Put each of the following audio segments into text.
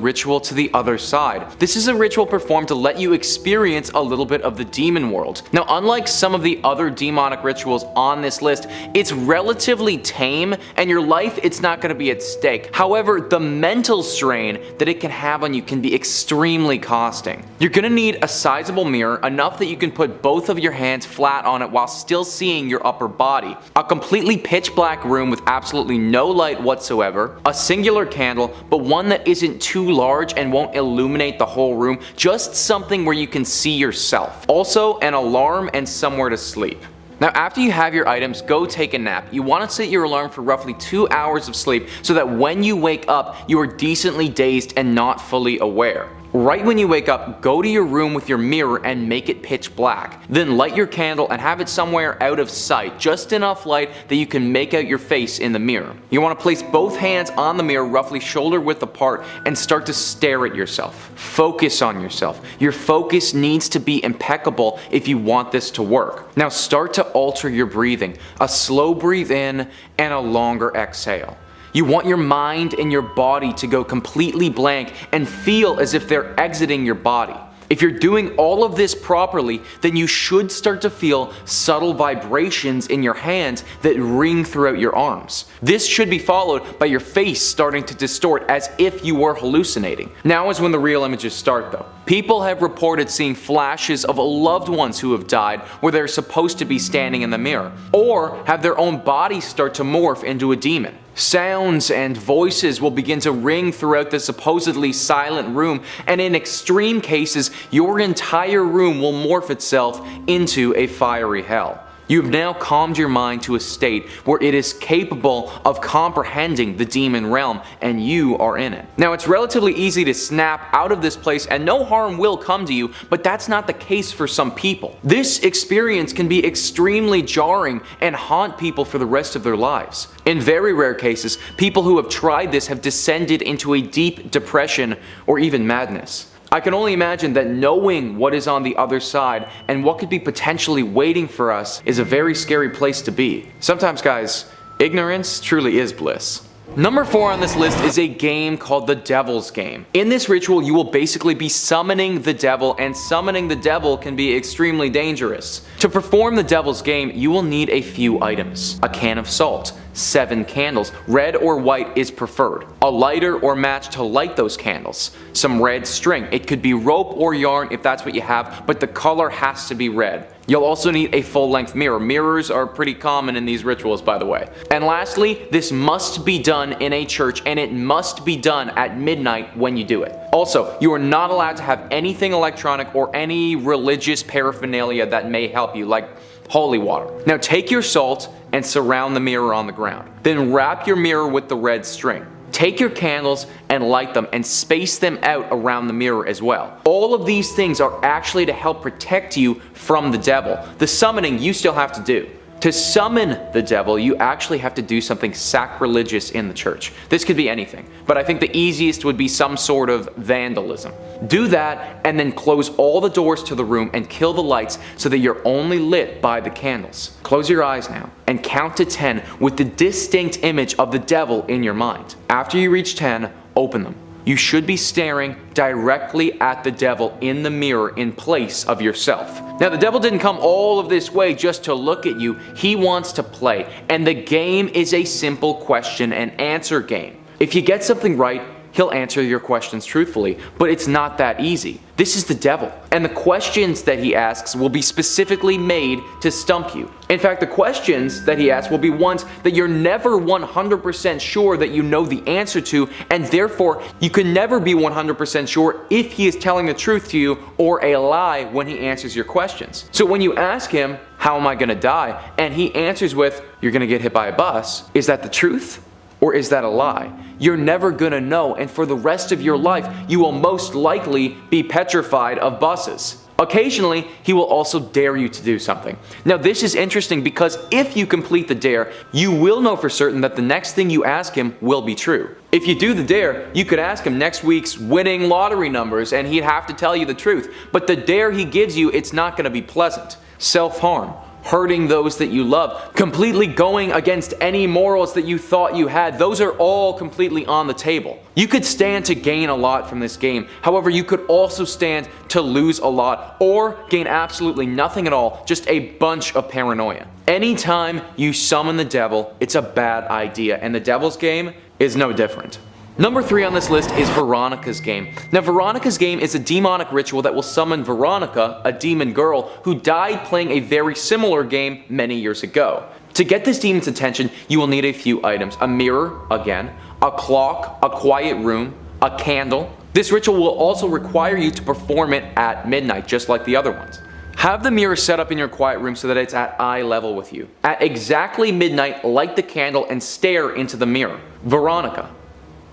ritual to the other side. This is a ritual performed to let you experience a little bit of the demon world. Now, unlike some of the other demonic rituals on this list, it's relatively tame, and your life, it's not going to be at stake. However, the mental strain that it can have on you can be extremely costing. You're going to need a sizable mirror, enough that you can put both of your hands flat on it while still seeing your upper body, a completely pitch black room with absolutely no light whatsoever, a singular candle, but one that isn't too large and won't illuminate the whole room, just something where you can see yourself. Also, an alarm and somewhere to sleep. Now, after you have your items, go take a nap. You want to set your alarm for roughly 2 hours of sleep so that when you wake up, you are decently dazed and not fully aware. Right when you wake up, go to your room with your mirror and make it pitch black. Then light your candle and have it somewhere out of sight, just enough light that you can make out your face in the mirror. You want to place both hands on the mirror roughly shoulder width apart and start to stare at yourself. Focus on yourself. Your focus needs to be impeccable if you want this to work. Now start to alter your breathing. A slow breathe in and a longer exhale. You want your mind and your body to go completely blank and feel as if they're exiting your body. If you're doing all of this properly, then you should start to feel subtle vibrations in your hands that ring throughout your arms. This should be followed by your face starting to distort as if you were hallucinating. Now is when the real images start though. People have reported seeing flashes of loved ones who have died where they're supposed to be standing in the mirror, or have their own bodies start to morph into a demon. Sounds and voices will begin to ring throughout the supposedly silent room, and in extreme cases, your entire room will morph itself into a fiery hell. You have now calmed your mind to a state where it is capable of comprehending the demon realm, and you are in it. Now, it's relatively easy to snap out of this place and no harm will come to you, but that's not the case for some people. This experience can be extremely jarring and haunt people for the rest of their lives. In very rare cases, people who have tried this have descended into a deep depression or even madness. I can only imagine that knowing what is on the other side and what could be potentially waiting for us is a very scary place to be. Sometimes, guys, ignorance truly is bliss. Number 4 on this list is a game called the Devil's Game. In this ritual, you will basically be summoning the devil, and summoning the devil can be extremely dangerous. To perform the Devil's Game, you will need a few items. A can of salt, 7 candles, red or white is preferred, a lighter or match to light those candles, some red string, it could be rope or yarn if that's what you have, but the color has to be red. You'll also need a full-length mirror. Mirrors are pretty common in these rituals, by the way. And lastly, this must be done in a church, and it must be done at midnight when you do it. Also, you are not allowed to have anything electronic or any religious paraphernalia that may help you, like holy water. Now take your salt and surround the mirror on the ground. Then wrap your mirror with the red string. Take your candles and light them and space them out around the mirror as well. All of these things are actually to help protect you from the devil. The summoning you still have to do. To summon the devil, you actually have to do something sacrilegious in the church. This could be anything, but I think the easiest would be some sort of vandalism. Do that and then close all the doors to the room and kill the lights so that you're only lit by the candles. Close your eyes now and count to 10 with the distinct image of the devil in your mind. After you reach 10, open them. You should be staring directly at the devil in the mirror in place of yourself. Now, the devil didn't come all of this way just to look at you. He wants to play, and the game is a simple question and answer game. If you get something right, he'll answer your questions truthfully, but it's not that easy. This is the devil, and the questions that he asks will be specifically made to stump you. In fact, the questions that he asks will be ones that you're never 100% sure that you know the answer to, and therefore you can never be 100% sure if he is telling the truth to you or a lie when he answers your questions. So when you ask him, "How am I gonna die?" and he answers with, "You're gonna get hit by a bus," is that the truth? Or is that a lie? You're never gonna know, and for the rest of your life, you will most likely be petrified of buses. Occasionally, he will also dare you to do something. Now, this is interesting because if you complete the dare, you will know for certain that the next thing you ask him will be true. If you do the dare, you could ask him next week's winning lottery numbers and he'd have to tell you the truth. But the dare he gives you, it's not gonna be pleasant. Self-harm, hurting those that you love, completely going against any morals that you thought you had. Those are all completely on the table. You could stand to gain a lot from this game. However, you could also stand to lose a lot or gain absolutely nothing at all, just a bunch of paranoia. Anytime you summon the devil, it's a bad idea, and the devil's game is no different. Number 3 on this list is Veronica's game. Now, Veronica's game is a demonic ritual that will summon Veronica, a demon girl who died playing a very similar game many years ago. To get this demon's attention, you will need a few items: a mirror, again, a clock, a quiet room, a candle. This ritual will also require you to perform it at midnight, just like the other ones. Have the mirror set up in your quiet room so that it's at eye level with you. At exactly midnight, light the candle and stare into the mirror. Veronica.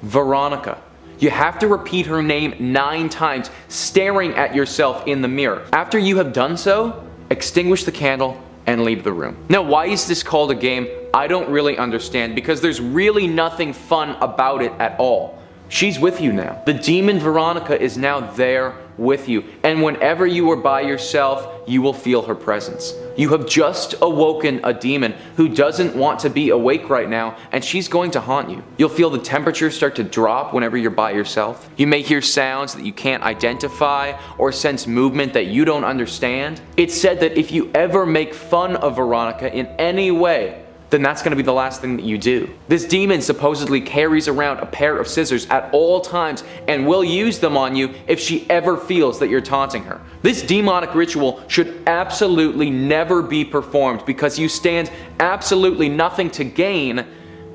Veronica. You have to repeat her name 9 times, staring at yourself in the mirror. After you have done so, extinguish the candle and leave the room. Now, why is this called a game? I don't really understand, because there's really nothing fun about it at all. She's with you now. The demon Veronica is now there with you, and whenever you are by yourself, you will feel her presence. You have just awoken a demon who doesn't want to be awake right now, and she's going to haunt you. You'll feel the temperature start to drop whenever you're by yourself. You may hear sounds that you can't identify or sense movement that you don't understand. It's said that if you ever make fun of Veronica in any way, then that's going to be the last thing that you do. This demon supposedly carries around a pair of scissors at all times and will use them on you if she ever feels that you're taunting her. This demonic ritual should absolutely never be performed because you stand absolutely nothing to gain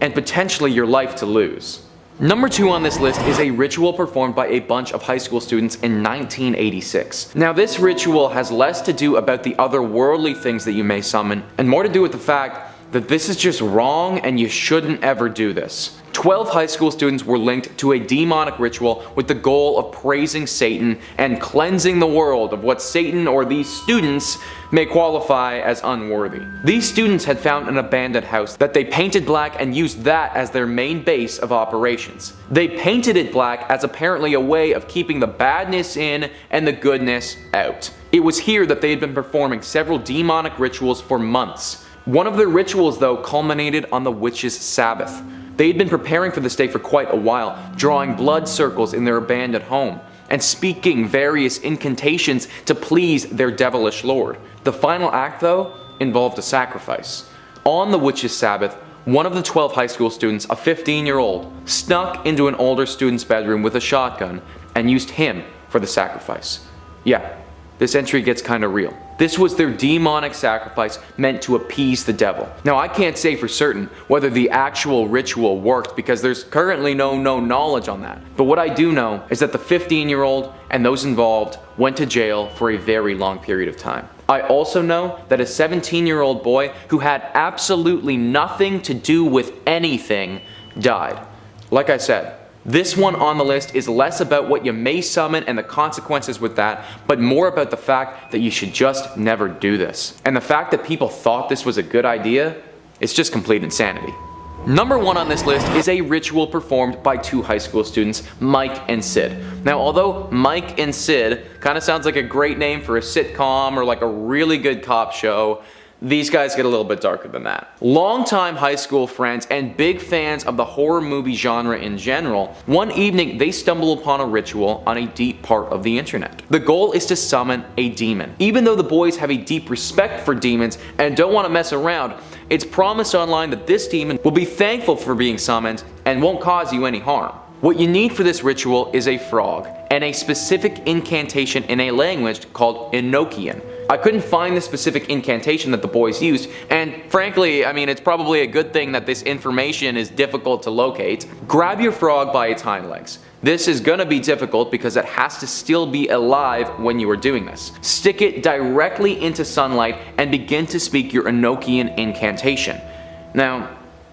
and potentially your life to lose. Number 2 on this list is a ritual performed by a bunch of high school students in 1986. Now, this ritual has less to do about the otherworldly things that you may summon and more to do with the fact that this is just wrong and you shouldn't ever do this. 12 high school students were linked to a demonic ritual with the goal of praising Satan and cleansing the world of what Satan or these students may qualify as unworthy. These students had found an abandoned house that they painted black and used that as their main base of operations. They painted it black as apparently a way of keeping the badness in and the goodness out. It was here that they had been performing several demonic rituals for months. One of their rituals, though, culminated on the witch's Sabbath. They had been preparing for this day for quite a while, drawing blood circles in their abandoned home, and speaking various incantations to please their devilish lord. The final act, though, involved a sacrifice. On the witch's Sabbath, one of the 12 high school students, a 15-year-old, snuck into an older student's bedroom with a shotgun and used him for the sacrifice. Yeah, this entry gets kinda real. This was their demonic sacrifice meant to appease the devil. Now, I can't say for certain whether the actual ritual worked because there's currently no knowledge on that. But what I do know is that the 15-year-old and those involved went to jail for a very long period of time. I also know that a 17-year-old boy who had absolutely nothing to do with anything died. Like I said, this one on the list is less about what you may summon and the consequences with that, but more about the fact that you should just never do this. And the fact that people thought this was a good idea, it's just complete insanity. Number 1 on this list is a ritual performed by 2 high school students, Mike and Sid. Now, although Mike and Sid kind of sounds like a great name for a sitcom or like a really good cop show, these guys get a little bit darker than that. Longtime high school friends and big fans of the horror movie genre in general, one evening they stumble upon a ritual on a deep part of the internet. The goal is to summon a demon. Even though the boys have a deep respect for demons and don't want to mess around, it's promised online that this demon will be thankful for being summoned and won't cause you any harm. What you need for this ritual is a frog and a specific incantation in a language called Enochian. I couldn't find the specific incantation that the boys used, and frankly, I mean, it's probably a good thing that this information is difficult to locate. Grab your frog by its hind legs. This is gonna be difficult because it has to still be alive when you are doing this. Stick it directly into sunlight and begin to speak your Enochian incantation. Now,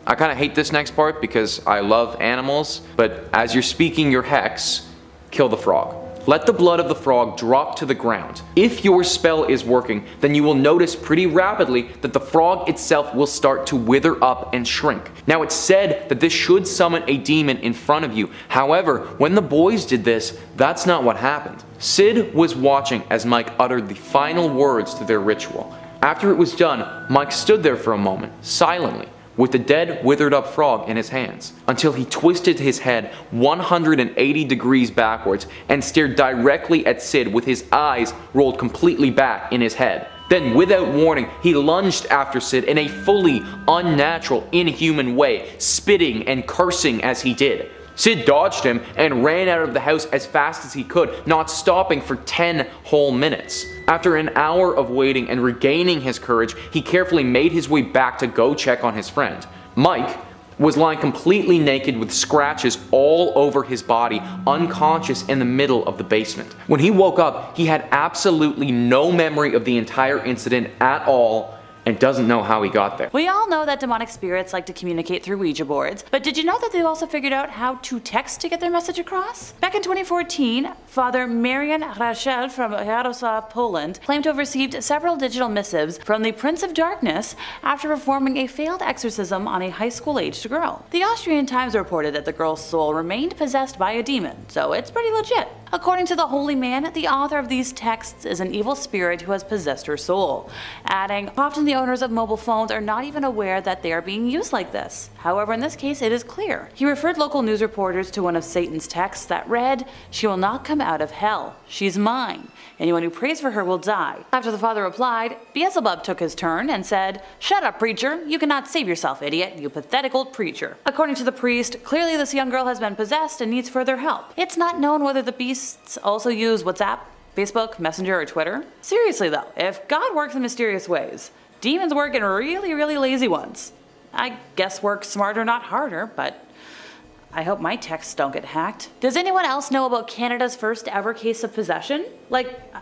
I kinda hate this next part because I love animals, but as you're speaking your hex, kill the frog. Let the blood of the frog drop to the ground. If your spell is working, then you will notice pretty rapidly that the frog itself will start to wither up and shrink. Now, it's said that this should summon a demon in front of you. However, when the boys did this, that's not what happened. Sid was watching as Mike uttered the final words to their ritual. After it was done, Mike stood there for a moment, silently, with the dead, withered up frog in his hands, until he twisted his head 180 degrees backwards and stared directly at Sid with his eyes rolled completely back in his head. Then, without warning, he lunged after Sid in a fully unnatural, inhuman way, spitting and cursing as he did. Sid dodged him and ran out of the house as fast as he could, not stopping for 10 whole minutes. After an hour of waiting and regaining his courage, he carefully made his way back to go check on his friend. Mike was lying completely naked with scratches all over his body, unconscious in the middle of the basement. When he woke up, he had absolutely no memory of the entire incident at all, and doesn't know how he got there. We all know that demonic spirits like to communicate through Ouija boards, but did you know that they've also figured out how to text to get their message across? Back in 2014, Father Marian Rachel from Jarosław, Poland, claimed to have received several digital missives from the Prince of Darkness after performing a failed exorcism on a high school-aged girl. The Austrian Times reported that the girl's soul remained possessed by a demon, so it's pretty legit. According to the holy man, the author of these texts is an evil spirit who has possessed her soul, adding, often the owners of mobile phones are not even aware that they are being used like this. However, in this case, it is clear. He referred local news reporters to one of Satan's texts that read, "She will not come out of hell. She's mine. Anyone who prays for her will die." After the father replied, Beelzebub took his turn and said, "Shut up, preacher. You cannot save yourself, idiot, you pathetic old preacher." According to the priest, clearly this young girl has been possessed and needs further help. It's not known whether the beasts also use WhatsApp, Facebook, Messenger, or Twitter. Seriously though, if God works in mysterious ways, demons work in really lazy ones. I guess work smarter, not harder, but I hope my texts don't get hacked. Does anyone else know about Canada's first ever case of possession?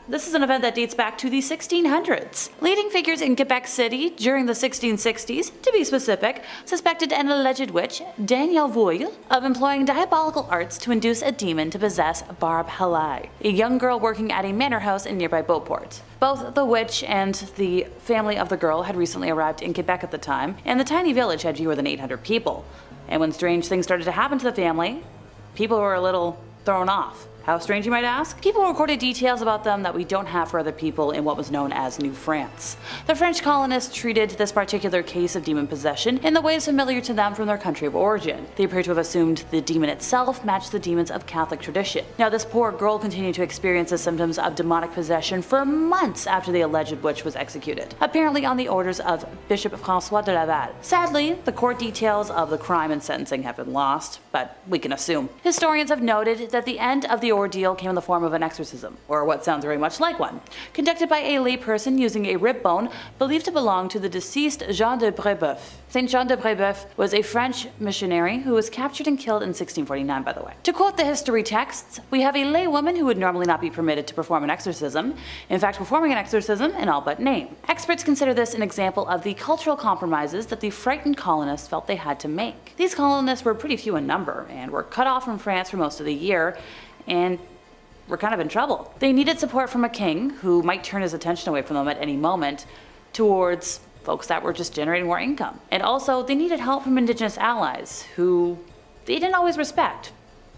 This is an event that dates back to the 1600s. Leading figures in Quebec City during the 1660s, to be specific, suspected an alleged witch, Danielle Voyle, of employing diabolical arts to induce a demon to possess Barbe Halai, a young girl working at a manor house in nearby Beauport. Both the witch and the family of the girl had recently arrived in Quebec at the time, and the tiny village had fewer than 800 people. And when strange things started to happen to the family, people were a little thrown off. How strange, you might ask? People recorded details about them that we don't have for other people in what was known as New France. The French colonists treated this particular case of demon possession in the ways familiar to them from their country of origin. They appear to have assumed the demon itself matched the demons of Catholic tradition. Now, this poor girl continued to experience the symptoms of demonic possession for months after the alleged witch was executed, apparently on the orders of Bishop François de Laval. Sadly, the court details of the crime and sentencing have been lost, but we can assume. Historians have noted that the end of the ordeal came in the form of an exorcism, or what sounds very much like one, conducted by a layperson using a rib bone believed to belong to the deceased Jean de Brébeuf. Saint Jean de Brébeuf was a French missionary who was captured and killed in 1649, by the way. To quote the history texts, we have a laywoman who would normally not be permitted to perform an exorcism, in fact performing an exorcism in all but name. Experts consider this an example of the cultural compromises that the frightened colonists felt they had to make. These colonists were pretty few in number, and were cut off from France for most of the year, and were kind of in trouble. They needed support from a king, who might turn his attention away from them at any moment, towards folks that were just generating more income. And also, they needed help from indigenous allies, who they didn't always respect.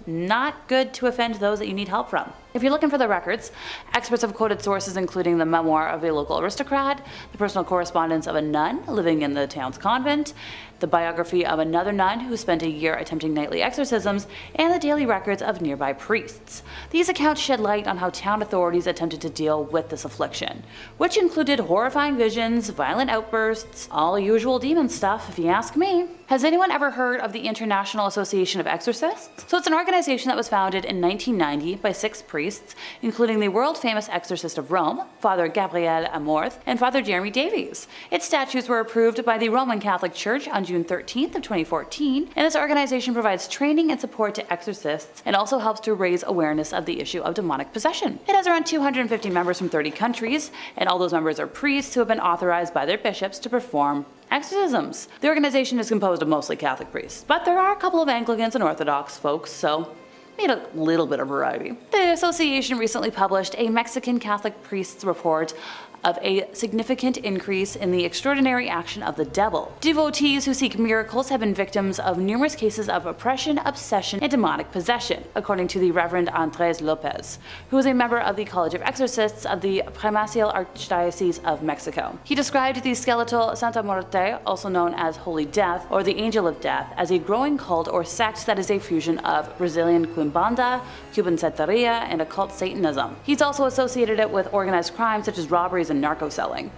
Not good to offend those that you need help from. If you're looking for the records, experts have quoted sources including the memoir of a local aristocrat, the personal correspondence of a nun living in the town's convent, the biography of another nun who spent a year attempting nightly exorcisms, and the daily records of nearby priests. These accounts shed light on how town authorities attempted to deal with this affliction, which included horrifying visions, violent outbursts, all usual demon stuff if you ask me. Has anyone ever heard of the International Association of Exorcists? So it's an organization that was founded in 1990 by 6 priests, including the world-famous exorcist of Rome, Father Gabriel Amorth, and Father Jeremy Davies. Its statutes were approved by the Roman Catholic Church on June 13th of 2014, and this organization provides training and support to exorcists and also helps to raise awareness of the issue of demonic possession. It has around 250 members from 30 countries, and all those members are priests who have been authorized by their bishops to perform exorcisms. The organization is composed of mostly Catholic priests, but there are a couple of Anglicans and Orthodox folks, so need a little bit of variety. The association recently published a Mexican Catholic priest's report of a significant increase in the extraordinary action of the devil. Devotees who seek miracles have been victims of numerous cases of oppression, obsession, and demonic possession, according to the Reverend Andres Lopez, who is a member of the College of Exorcists of the Primacil Archdiocese of Mexico. He described the skeletal Santa Muerte, also known as Holy Death, or the Angel of Death, as a growing cult or sect that is a fusion of Brazilian Quimbanda, Cuban Santeria, and occult Satanism. He's also associated it with organized crimes such as robberies and narco selling.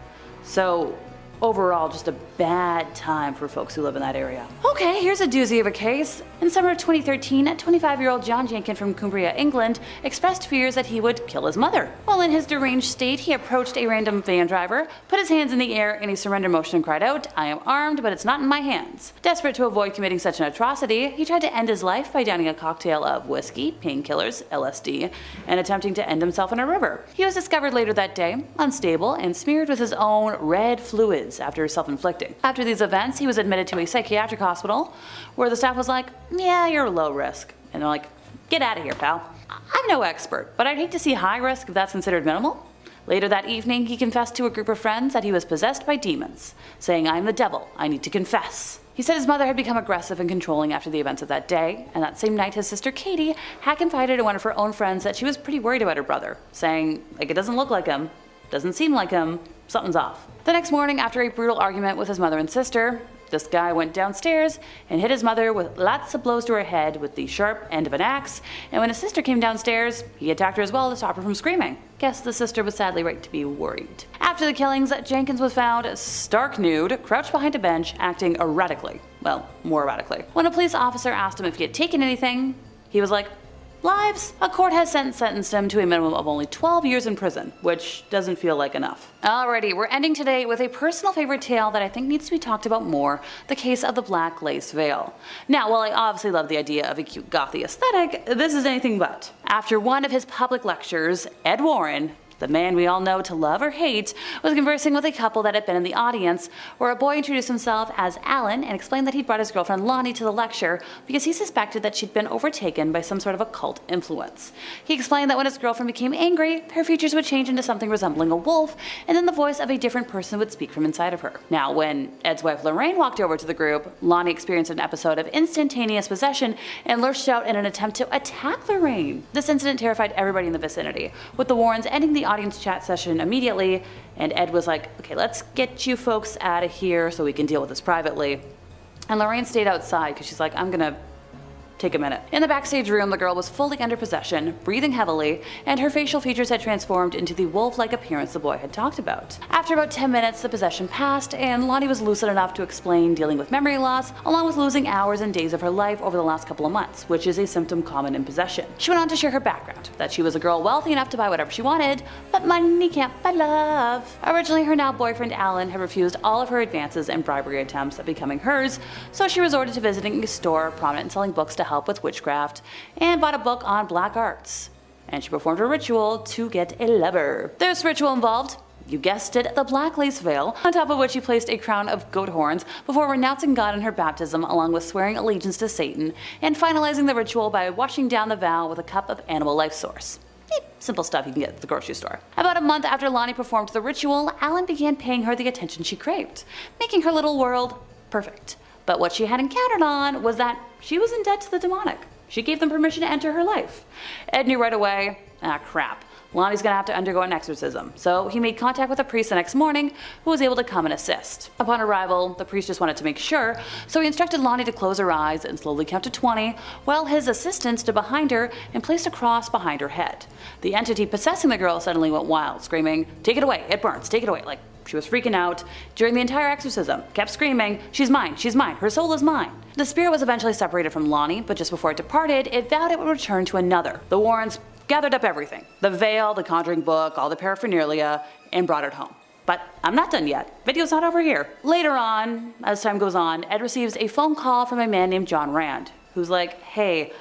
So, overall, just a bad time for folks who live in that area. Okay, here's a doozy of a case. In summer of 2013, 25-year-old John Jenkin from Cumbria, England, expressed fears that he would kill his mother. While in his deranged state, he approached a random van driver, put his hands in the air in a surrender motion and cried out, "I am armed, but it's not in my hands." Desperate to avoid committing such an atrocity, he tried to end his life by downing a cocktail of whiskey, painkillers, LSD, and attempting to end himself in a river. He was discovered later that day, unstable, and smeared with his own red fluids after self-inflicting. After these events, he was admitted to a psychiatric hospital, where the staff was like, "Yeah, you're low risk." And they're like, "Get out of here, pal." I'm no expert, but I'd hate to see high risk if that's considered minimal. Later that evening, he confessed to a group of friends that he was possessed by demons, saying, "I am the devil, I need to confess." He said his mother had become aggressive and controlling after the events of that day, and that same night his sister Katie had confided to one of her own friends that she was pretty worried about her brother, saying, "Like, it doesn't look like him, doesn't seem like him, something's off." The next morning, after a brutal argument with his mother and sister, this guy went downstairs and hit his mother with lots of blows to her head with the sharp end of an axe, and when his sister came downstairs, he attacked her as well to stop her from screaming. Guess the sister was sadly right to be worried. After the killings, Jenkins was found stark nude, crouched behind a bench, acting erratically. Well, more erratically. When a police officer asked him if he had taken anything, he was like, "Lives." A court has sentenced him to a minimum of only 12 years in prison, which doesn't feel like enough. Alrighty, we're ending today with a personal favorite tale that I think needs to be talked about more, the case of the Black Lace Veil. Now, while I obviously love the idea of a cute gothy aesthetic, this is anything but. After one of his public lectures, Ed Warren, the man we all know to love or hate, was conversing with a couple that had been in the audience, where a boy introduced himself as Alan and explained that he'd brought his girlfriend Lonnie to the lecture because he suspected that she'd been overtaken by some sort of occult influence. He explained that when his girlfriend became angry, her features would change into something resembling a wolf, and then the voice of a different person would speak from inside of her. Now, when Ed's wife Lorraine walked over to the group, Lonnie experienced an episode of instantaneous possession and lurched out in an attempt to attack Lorraine. This incident terrified everybody in the vicinity, with the Warrens ending the audience chat session immediately, and Ed was like, "Okay, let's get you folks out of here so we can deal with this privately." And Lorraine stayed outside because she's like, "I'm gonna take a minute." In the backstage room, the girl was fully under possession, breathing heavily, and her facial features had transformed into the wolf-like appearance the boy had talked about. After about 10 minutes, the possession passed, and Lonnie was lucid enough to explain dealing with memory loss, along with losing hours and days of her life over the last couple of months, which is a symptom common in possession. She went on to share her background, that she was a girl wealthy enough to buy whatever she wanted, but money can't buy love. Originally, her now boyfriend Alan had refused all of her advances and bribery attempts at becoming hers, so she resorted to visiting a store prominent in selling books to help with witchcraft, and bought a book on black arts. And she performed a ritual to get a lover. This ritual involved, you guessed it, the Black Lace Veil, on top of which she placed a crown of goat horns before renouncing God in her baptism, along with swearing allegiance to Satan, and finalizing the ritual by washing down the vow with a cup of animal life source. Simple stuff you can get at the grocery store. About a month after Lonnie performed the ritual, Alan began paying her the attention she craved, making her little world perfect. But what she hadn't counted on was that she was in debt to the demonic. She gave them permission to enter her life. Ed knew right away, crap, Lonnie's gonna have to undergo an exorcism, so he made contact with a priest the next morning who was able to come and assist. Upon arrival, the priest just wanted to make sure, so he instructed Lonnie to close her eyes and slowly count to 20, while his assistant stood behind her and placed a cross behind her head. The entity possessing the girl suddenly went wild, screaming, "Take it away, it burns, take it away," like she was freaking out during the entire exorcism, kept screaming, she's mine, her soul is mine." The spirit was eventually separated from Lonnie, but just before it departed, it vowed it would return to another. The Warrens gathered up everything, the veil, the conjuring book, all the paraphernalia, and brought it home. But I'm not done yet. Video's not over here. Later on, as time goes on, Ed receives a phone call from a man named John Rand, who's like, "Hey,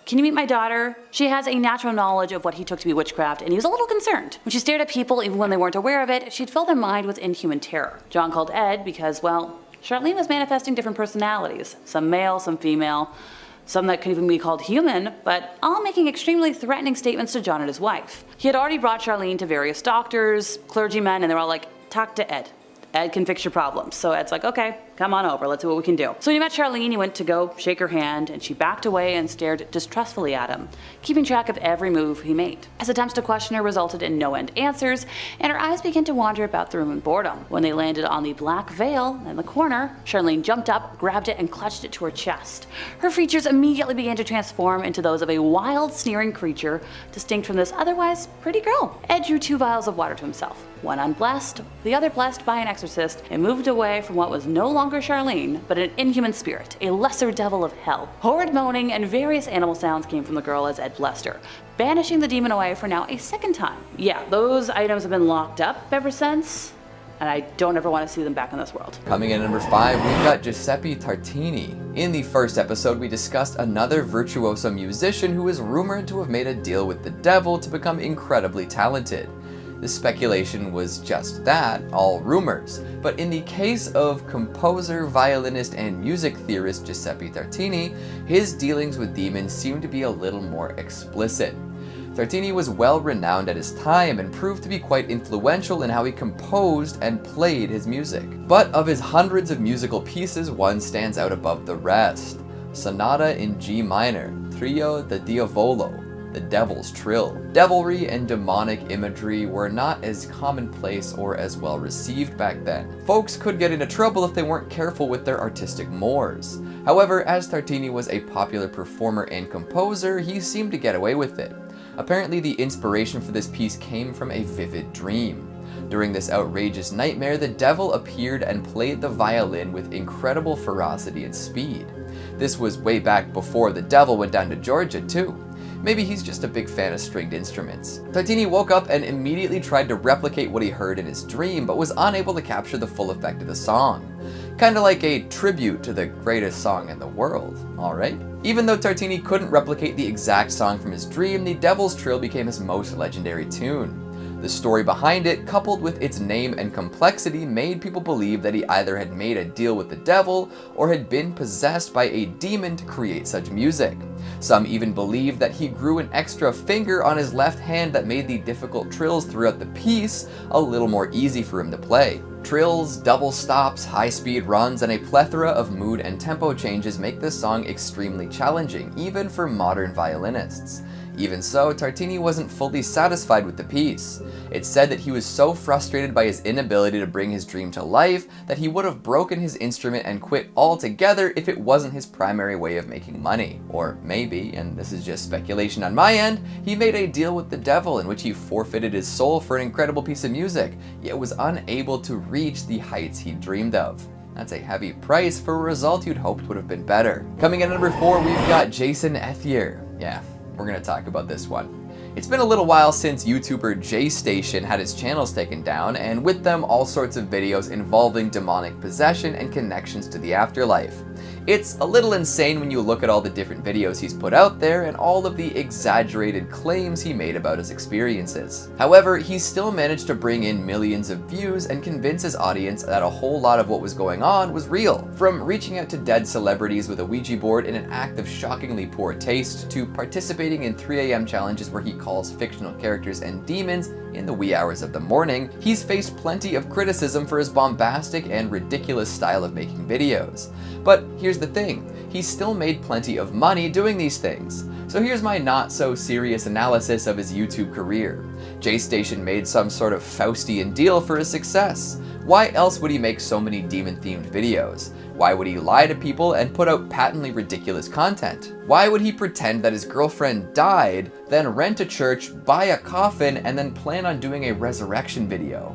can you meet my daughter? She has a natural knowledge of what he took to be witchcraft," and he was a little concerned. When she stared at people even when they weren't aware of it, she'd fill their mind with inhuman terror. John called Ed because, well, Charlene was manifesting different personalities, some male, some female. some that could even be called human, but all making extremely threatening statements to John and his wife. He had already brought Charlene to various doctors, clergymen, and they're all like, talk to Ed. Ed can fix your problems. So Ed's like, okay, come on over, let's see what we can do. So when he met Charlene, he went to go shake her hand, and she backed away and stared distrustfully at him, keeping track of every move he made. His attempts to question her resulted in no-end answers, and her eyes began to wander about the room in boredom. When they landed on the black veil in the corner, Charlene jumped up, grabbed it, and clutched it to her chest. Her features immediately began to transform into those of a wild, sneering creature, distinct from this otherwise pretty girl. Ed drew 2 vials of water to himself, one unblessed, the other blessed by an exorcist, and moved away from what was no longer Charlene, but an inhuman spirit, a lesser devil of hell. Horrid moaning and various animal sounds came from the girl as Ed blessed her, banishing the demon away for now a second time. Yeah, those items have been locked up ever since, and I don't ever want to see them back in this world. Coming in at number 5, we've got Giuseppe Tartini. In the first episode, we discussed another virtuoso musician who is rumored to have made a deal with the devil to become incredibly talented. The speculation was just that, all rumors. But in the case of composer, violinist, and music theorist Giuseppe Tartini, his dealings with demons seem to be a little more explicit. Tartini was well renowned at his time and proved to be quite influential in how he composed and played his music. But of his hundreds of musical pieces, one stands out above the rest. Sonata in G minor, Trio de Diavolo, the Devil's Trill. Devilry and demonic imagery were not as commonplace or as well received back then. Folks could get into trouble if they weren't careful with their artistic mores. However, as Tartini was a popular performer and composer, he seemed to get away with it. Apparently, the inspiration for this piece came from a vivid dream. During this outrageous nightmare, the devil appeared and played the violin with incredible ferocity and speed. This was way back before the devil went down to Georgia, too. Maybe he's just a big fan of stringed instruments. Tartini woke up and immediately tried to replicate what he heard in his dream, but was unable to capture the full effect of the song. Kinda like a tribute to the greatest song in the world, alright? Even though Tartini couldn't replicate the exact song from his dream, the Devil's Trill became his most legendary tune. The story behind it, coupled with its name and complexity, made people believe that he either had made a deal with the devil or had been possessed by a demon to create such music. Some even believed that he grew an extra finger on his left hand that made the difficult trills throughout the piece a little more easy for him to play. Trills, double stops, high-speed runs, and a plethora of mood and tempo changes make this song extremely challenging, even for modern violinists. Even so, Tartini wasn't fully satisfied with the piece. It's said that he was so frustrated by his inability to bring his dream to life that he would have broken his instrument and quit altogether if it wasn't his primary way of making money. Or maybe, and this is just speculation on my end, he made a deal with the devil in which he forfeited his soul for an incredible piece of music, yet was unable to reach the heights he dreamed of. That's a heavy price for a result you'd hoped would have been better. Coming in at number 4, we've got Jason Ethier. Yeah, we're gonna talk about this one. It's been a little while since YouTuber J-Station had his channels taken down, and with them all sorts of videos involving demonic possession and connections to the afterlife. It's a little insane when you look at all the different videos he's put out there and all of the exaggerated claims he made about his experiences. However, he still managed to bring in millions of views and convince his audience that a whole lot of what was going on was real. From reaching out to dead celebrities with a Ouija board in an act of shockingly poor taste, to participating in 3 a.m. challenges where he calls fictional characters and demons in the wee hours of the morning, he's faced plenty of criticism for his bombastic and ridiculous style of making videos. But here's the thing, he still made plenty of money doing these things. So here's my not so serious analysis of his YouTube career. J-Station made some sort of Faustian deal for his success. Why else would he make so many demon-themed videos? Why would he lie to people and put out patently ridiculous content? Why would he pretend that his girlfriend died, then rent a church, buy a coffin, and then plan on doing a resurrection video?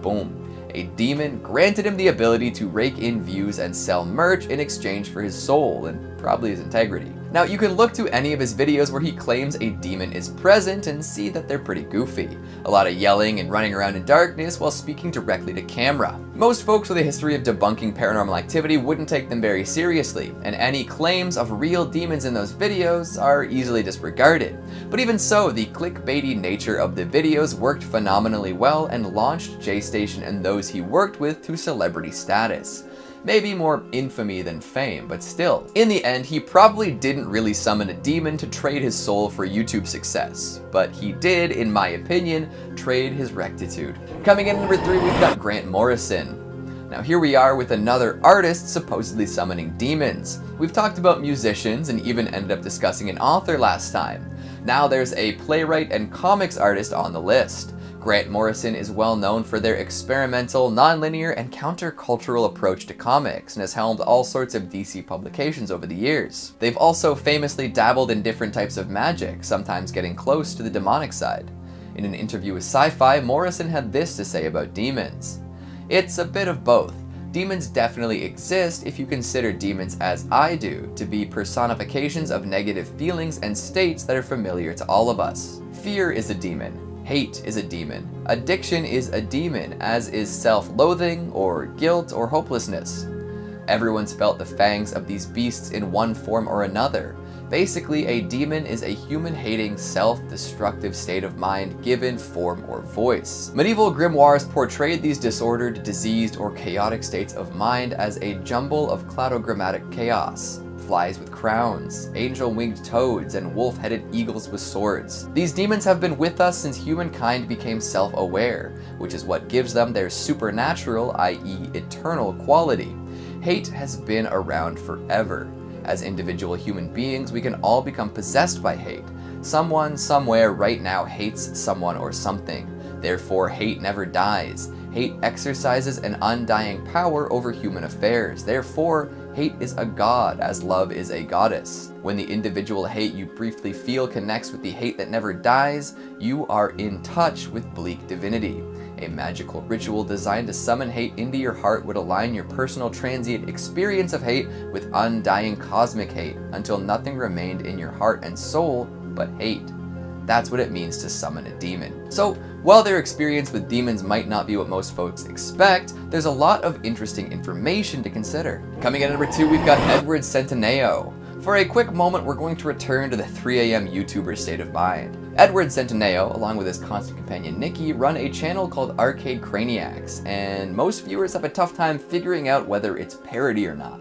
Boom. A demon granted him the ability to rake in views and sell merch in exchange for his soul, and probably his integrity. Now, you can look to any of his videos where he claims a demon is present and see that they're pretty goofy. A lot of yelling and running around in darkness while speaking directly to camera. Most folks with a history of debunking paranormal activity wouldn't take them very seriously, and any claims of real demons in those videos are easily disregarded. But even so, the clickbaity nature of the videos worked phenomenally well and launched J-Station and those he worked with to celebrity status. Maybe more infamy than fame, but still. In the end, he probably didn't really summon a demon to trade his soul for YouTube success, but he did, in my opinion, trade his rectitude. Coming in at number 3, we've got Grant Morrison. Now here we are with another artist supposedly summoning demons. We've talked about musicians and even ended up discussing an author last time. Now there's a playwright and comics artist on the list. Grant Morrison is well known for their experimental, non-linear, and countercultural approach to comics and has helmed all sorts of DC publications over the years. They've also famously dabbled in different types of magic, sometimes getting close to the demonic side. In an interview with Sci-Fi, Morrison had this to say about demons. It's a bit of both. Demons definitely exist if you consider demons, as I do, to be personifications of negative feelings and states that are familiar to all of us. Fear is a demon. Hate is a demon. Addiction is a demon, as is self-loathing or guilt or hopelessness. Everyone's felt the fangs of these beasts in one form or another. Basically, a demon is a human-hating, self-destructive state of mind given form or voice. Medieval grimoires portrayed these disordered, diseased, or chaotic states of mind as a jumble of cladogrammatic chaos. Flies with crowns, angel-winged toads, and wolf-headed eagles with swords. These demons have been with us since humankind became self-aware, which is what gives them their supernatural, i.e. eternal quality. Hate has been around forever. As individual human beings, we can all become possessed by hate. Someone, somewhere, right now hates someone or something. Therefore, hate never dies. Hate exercises an undying power over human affairs. Therefore, hate is a god, as love is a goddess. When the individual hate you briefly feel connects with the hate that never dies, you are in touch with bleak divinity. A magical ritual designed to summon hate into your heart would align your personal transient experience of hate with undying cosmic hate, until nothing remained in your heart and soul but hate. That's what it means to summon a demon. So, while their experience with demons might not be what most folks expect, there's a lot of interesting information to consider. Coming in at number 2, we've got Edward Centineo. For a quick moment, we're going to return to the 3 a.m. YouTuber state of mind. Edward Centineo, along with his constant companion Nikki, run a channel called Arcade Craniacs, and most viewers have a tough time figuring out whether it's parody or not.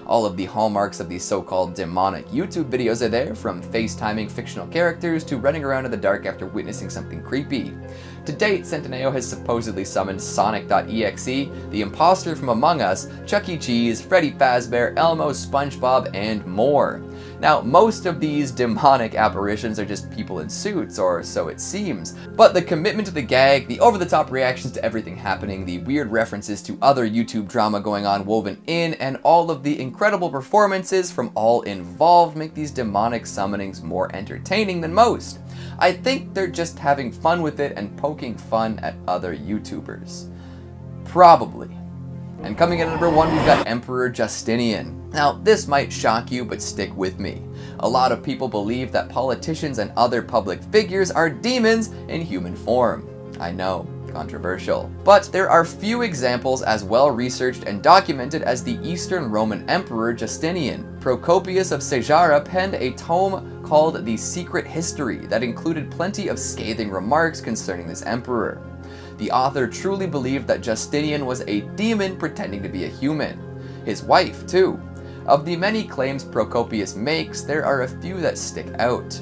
All of the hallmarks of these so-called demonic YouTube videos are there, from FaceTiming fictional characters to running around in the dark after witnessing something creepy. To date, Centineo has supposedly summoned Sonic.exe, the imposter from Among Us, Chuck E. Cheese, Freddy Fazbear, Elmo, SpongeBob, and more. Now, most of these demonic apparitions are just people in suits, or so it seems, but the commitment to the gag, the over-the-top reactions to everything happening, the weird references to other YouTube drama going on woven in, and all of the incredible performances from all involved make these demonic summonings more entertaining than most. I think they're just having fun with it and poking fun at other YouTubers. Probably. And coming in at number 1, we've got Emperor Justinian. Now, this might shock you, but stick with me. A lot of people believe that politicians and other public figures are demons in human form. I know, controversial. But there are few examples as well researched and documented as the Eastern Roman Emperor Justinian. Procopius of Caesarea penned a tome called The Secret History that included plenty of scathing remarks concerning this emperor. The author truly believed that Justinian was a demon pretending to be a human. His wife, too. Of the many claims Procopius makes, there are a few that stick out.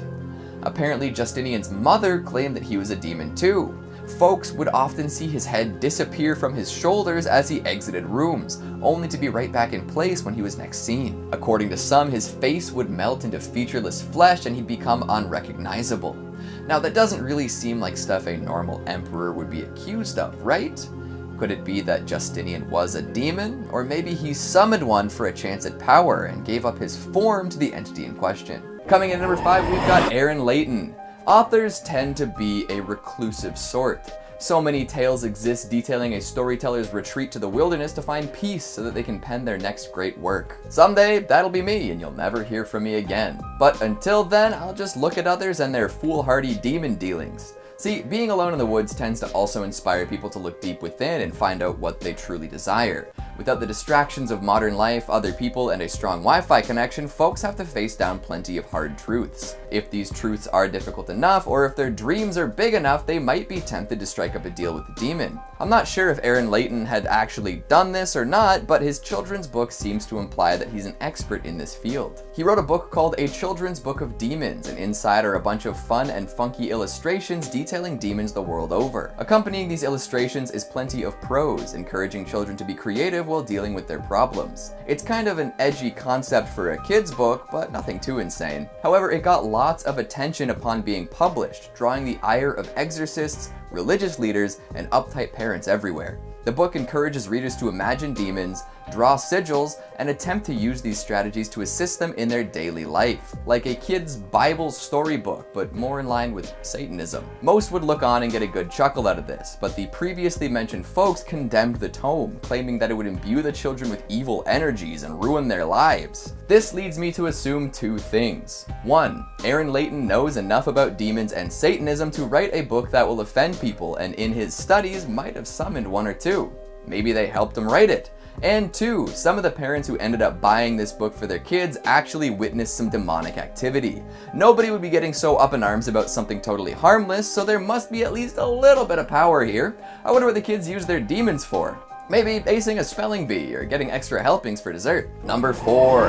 Apparently, Justinian's mother claimed that he was a demon too. Folks would often see his head disappear from his shoulders as he exited rooms, only to be right back in place when he was next seen. According to some, his face would melt into featureless flesh and he'd become unrecognizable. Now, that doesn't really seem like stuff a normal emperor would be accused of, right? Could it be that Justinian was a demon? Or maybe he summoned one for a chance at power and gave up his form to the entity in question? Coming in at number 5, we've got Aaron Layton. Authors tend to be a reclusive sort. So many tales exist detailing a storyteller's retreat to the wilderness to find peace so that they can pen their next great work. Someday, that'll be me, and you'll never hear from me again. But until then, I'll just look at others and their foolhardy demon dealings. See, being alone in the woods tends to also inspire people to look deep within and find out what they truly desire. Without the distractions of modern life, other people, and a strong Wi-Fi connection, folks have to face down plenty of hard truths. If these truths are difficult enough, or if their dreams are big enough, they might be tempted to strike up a deal with the demon. I'm not sure if Aaron Layton had actually done this or not, but his children's book seems to imply that he's an expert in this field. He wrote a book called A Children's Book of Demons, and inside are a bunch of fun and funky illustrations detailing demons the world over. Accompanying these illustrations is plenty of prose, encouraging children to be creative while dealing with their problems. It's kind of an edgy concept for a kid's book, but nothing too insane. However, it got lots of attention upon being published, drawing the ire of exorcists, religious leaders, and uptight parents everywhere. The book encourages readers to imagine demons, draw sigils, and attempt to use these strategies to assist them in their daily life, like a kid's Bible storybook, but more in line with Satanism. Most would look on and get a good chuckle out of this, but the previously mentioned folks condemned the tome, claiming that it would imbue the children with evil energies and ruin their lives. This leads me to assume two things. One, Aaron Layton knows enough about demons and Satanism to write a book that will offend people, and in his studies might have summoned one or two. Maybe they helped him write it. And two, some of the parents who ended up buying this book for their kids actually witnessed some demonic activity. Nobody would be getting so up in arms about something totally harmless, so there must be at least a little bit of power here. I wonder what the kids use their demons for. Maybe acing a spelling bee or getting extra helpings for dessert. Number 4,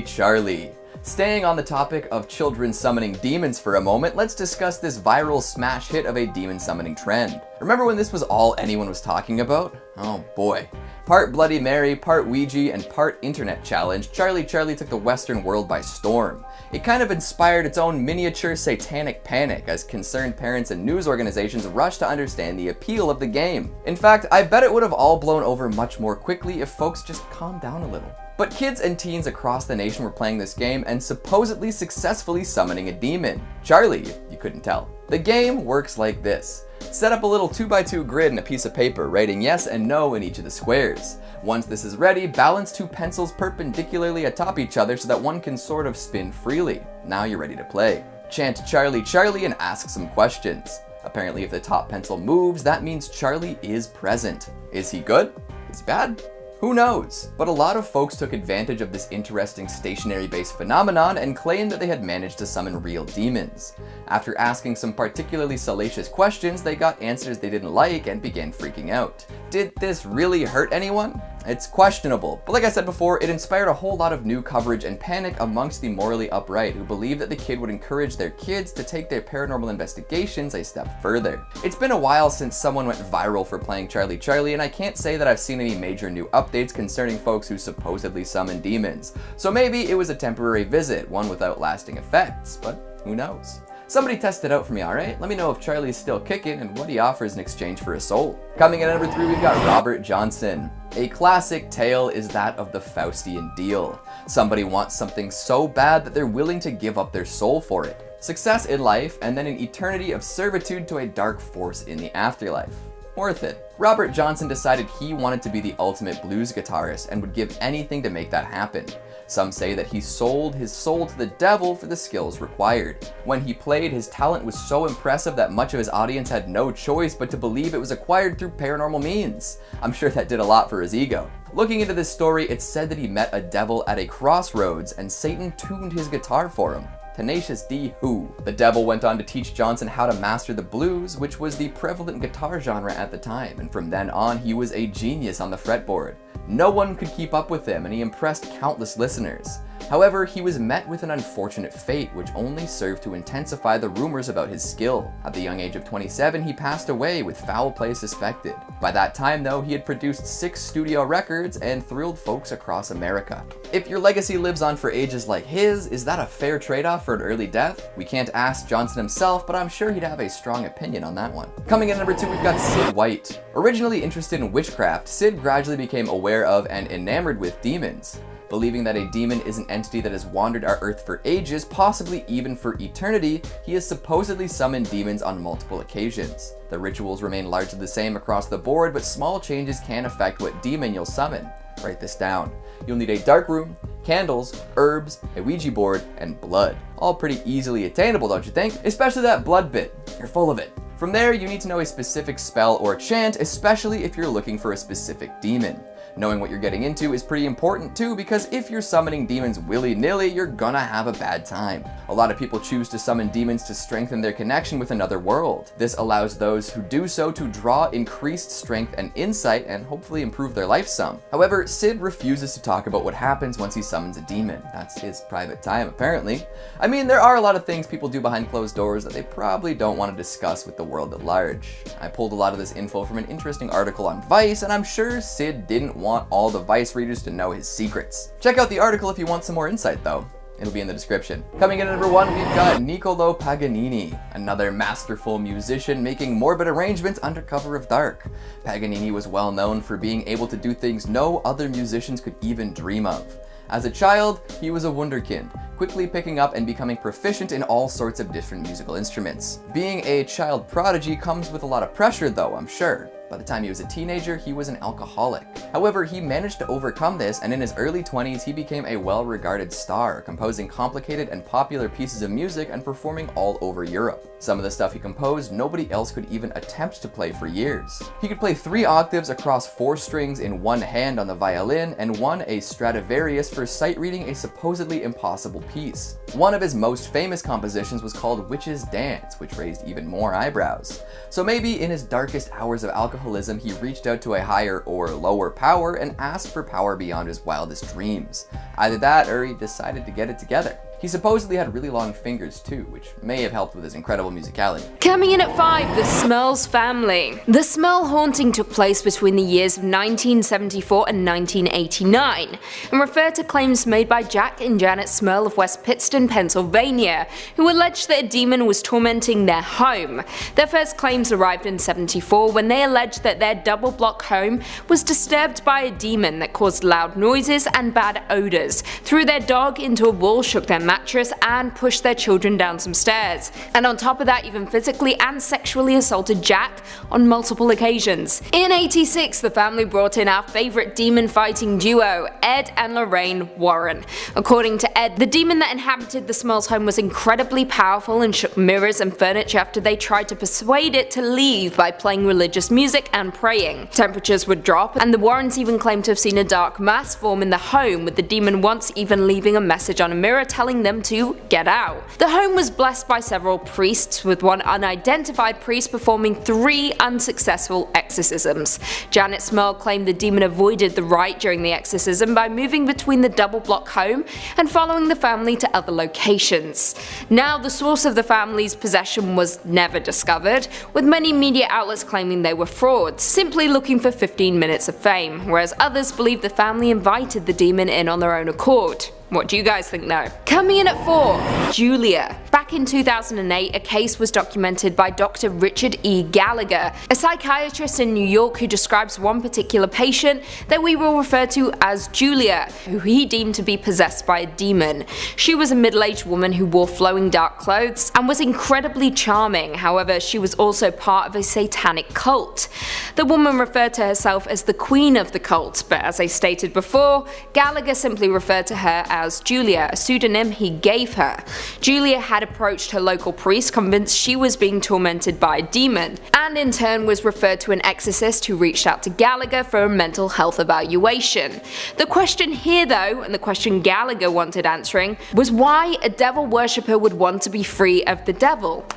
Charlie. Staying on the topic of children summoning demons for a moment, let's discuss this viral smash hit of a demon summoning trend. Remember when this was all anyone was talking about? Oh boy. Part Bloody Mary, part Ouija, and part internet challenge, Charlie took the Western world by storm. It kind of inspired its own miniature satanic panic as concerned parents and news organizations rushed to understand the appeal of the game. In fact, I bet it would have all blown over much more quickly if folks just calmed down a little. But kids and teens across the nation were playing this game and supposedly successfully summoning a demon. Charlie, if you couldn't tell. The game works like this. Set up a little 2x2 grid and a piece of paper, writing yes and no in each of the squares. Once this is ready, balance 2 pencils perpendicularly atop each other so that one can sort of spin freely. Now you're ready to play. Chant Charlie and ask some questions. Apparently if the top pencil moves, that means Charlie is present. Is he good? Is he bad? Who knows? But a lot of folks took advantage of this interesting stationary-based phenomenon and claimed that they had managed to summon real demons. After asking some particularly salacious questions, they got answers they didn't like and began freaking out. Did this really hurt anyone? It's questionable, but like I said before, it inspired a whole lot of new coverage and panic amongst the morally upright who believed that the kid would encourage their kids to take their paranormal investigations a step further. It's been a while since someone went viral for playing Charlie, and I can't say that I've seen any major new updates concerning folks who supposedly summon demons. So maybe it was a temporary visit, one without lasting effects, but who knows? Somebody test it out for me, alright? Let me know if Charlie's still kicking and what he offers in exchange for a soul. Coming in at number 3, we've got Robert Johnson. A classic tale is that of the Faustian deal. Somebody wants something so bad that they're willing to give up their soul for it. Success in life, and then an eternity of servitude to a dark force in the afterlife. Worth it. Robert Johnson decided he wanted to be the ultimate blues guitarist and would give anything to make that happen. Some say that he sold his soul to the devil for the skills required. When he played, his talent was so impressive that much of his audience had no choice but to believe it was acquired through paranormal means. I'm sure that did a lot for his ego. Looking into this story, it's said that he met a devil at a crossroads and Satan tuned his guitar for him. Tenacious D who. The devil went on to teach Johnson how to master the blues, which was the prevalent guitar genre at the time, and from then on he was a genius on the fretboard. No one could keep up with him, and he impressed countless listeners. However, he was met with an unfortunate fate, which only served to intensify the rumors about his skill. At the young age of 27, he passed away with foul play suspected. By that time, though, he had produced 6 studio records and thrilled folks across America. If your legacy lives on for ages like his, is that a fair trade-off for an early death? We can't ask Johnson himself, but I'm sure he'd have a strong opinion on that one. Coming in at number 2, we've got Sid White. Originally interested in witchcraft, Sid gradually became aware of and enamored with demons. Believing that a demon is an entity that has wandered our earth for ages, possibly even for eternity, he has supposedly summoned demons on multiple occasions. The rituals remain largely the same across the board, but small changes can affect what demon you'll summon. Write this down. You'll need a dark room, candles, herbs, a Ouija board, and blood. All pretty easily attainable, don't you think? Especially that blood bit. You're full of it. From there, you need to know a specific spell or chant, especially if you're looking for a specific demon. Knowing what you're getting into is pretty important too, because if you're summoning demons willy-nilly, you're gonna have a bad time. A lot of people choose to summon demons to strengthen their connection with another world. This allows those who do so to draw increased strength and insight and hopefully improve their life some. However, Sid refuses to talk about what happens once he summons a demon. That's his private time, apparently. I mean, there are a lot of things people do behind closed doors that they probably don't want to discuss with the world at large. I pulled a lot of this info from an interesting article on Vice, and I'm sure Sid didn't want all the Vice readers to know his secrets. Check out the article if you want some more insight though. It'll be in the description. Coming in at number 1, we've got Niccolò Paganini, another masterful musician making morbid arrangements under cover of dark. Paganini was well known for being able to do things no other musicians could even dream of. As a child, he was a wunderkind, quickly picking up and becoming proficient in all sorts of different musical instruments. Being a child prodigy comes with a lot of pressure though, I'm sure. By the time he was a teenager, he was an alcoholic. However, he managed to overcome this, and in his early 20s, he became a well-regarded star, composing complicated and popular pieces of music and performing all over Europe. Some of the stuff he composed, nobody else could even attempt to play for years. He could play 3 octaves across 4 strings in one hand on the violin, and won a Stradivarius for sight reading a supposedly impossible piece. One of his most famous compositions was called Witch's Dance, which raised even more eyebrows. So maybe in his darkest hours of alcoholism, he reached out to a higher or lower power and asked for power beyond his wildest dreams. Either that, or he decided to get it together. He supposedly had really long fingers too, which may have helped with his incredible musicality. Coming in at 5, the Smurls family. The Smurl haunting took place between the years of 1974 and 1989, and referred to claims made by Jack and Janet Smurl of West Pittston, Pennsylvania, who alleged that a demon was tormenting their home. Their first claims arrived in 74 when they alleged that their double-block home was disturbed by a demon that caused loud noises and bad odors, threw their dog into a wall, shook their mattress, and pushed their children down some stairs. And on top of that, even physically and sexually assaulted Jack on multiple occasions. In 86, the family brought in our favorite demon fighting duo, Ed and Lorraine Warren. According to Ed, the demon that inhabited the Smurls' home was incredibly powerful and shook mirrors and furniture after they tried to persuade it to leave by playing religious music and praying. Temperatures would drop, and the Warrens even claimed to have seen a dark mass form in the home, with the demon once even leaving a message on a mirror telling them to get out. The home was blessed by several priests, with one unidentified priest performing 3 unsuccessful exorcisms. Janet Smurl claimed the demon avoided the rite during the exorcism by moving between the double-block home and following the family to other locations. Now, the source of the family's possession was never discovered, with many media outlets claiming they were frauds, simply looking for 15 minutes of fame, whereas others believe the family invited the demon in on their own accord. What do you guys think though? Coming in at 4, Julia. Back in 2008, a case was documented by Dr. Richard E. Gallagher, a psychiatrist in New York who describes one particular patient that we will refer to as Julia, who he deemed to be possessed by a demon. She was a middle-aged woman who wore flowing dark clothes and was incredibly charming. However, she was also part of a satanic cult. The woman referred to herself as the queen of the cult, but as I stated before, Gallagher simply referred to her as Julia, a pseudonym he gave her. Julia had approached her local priest, convinced she was being tormented by a demon, and in turn was referred to an exorcist who reached out to Gallagher for a mental health evaluation. The question here though, and the question Gallagher wanted answering, was why a devil worshipper would want to be free of the devil.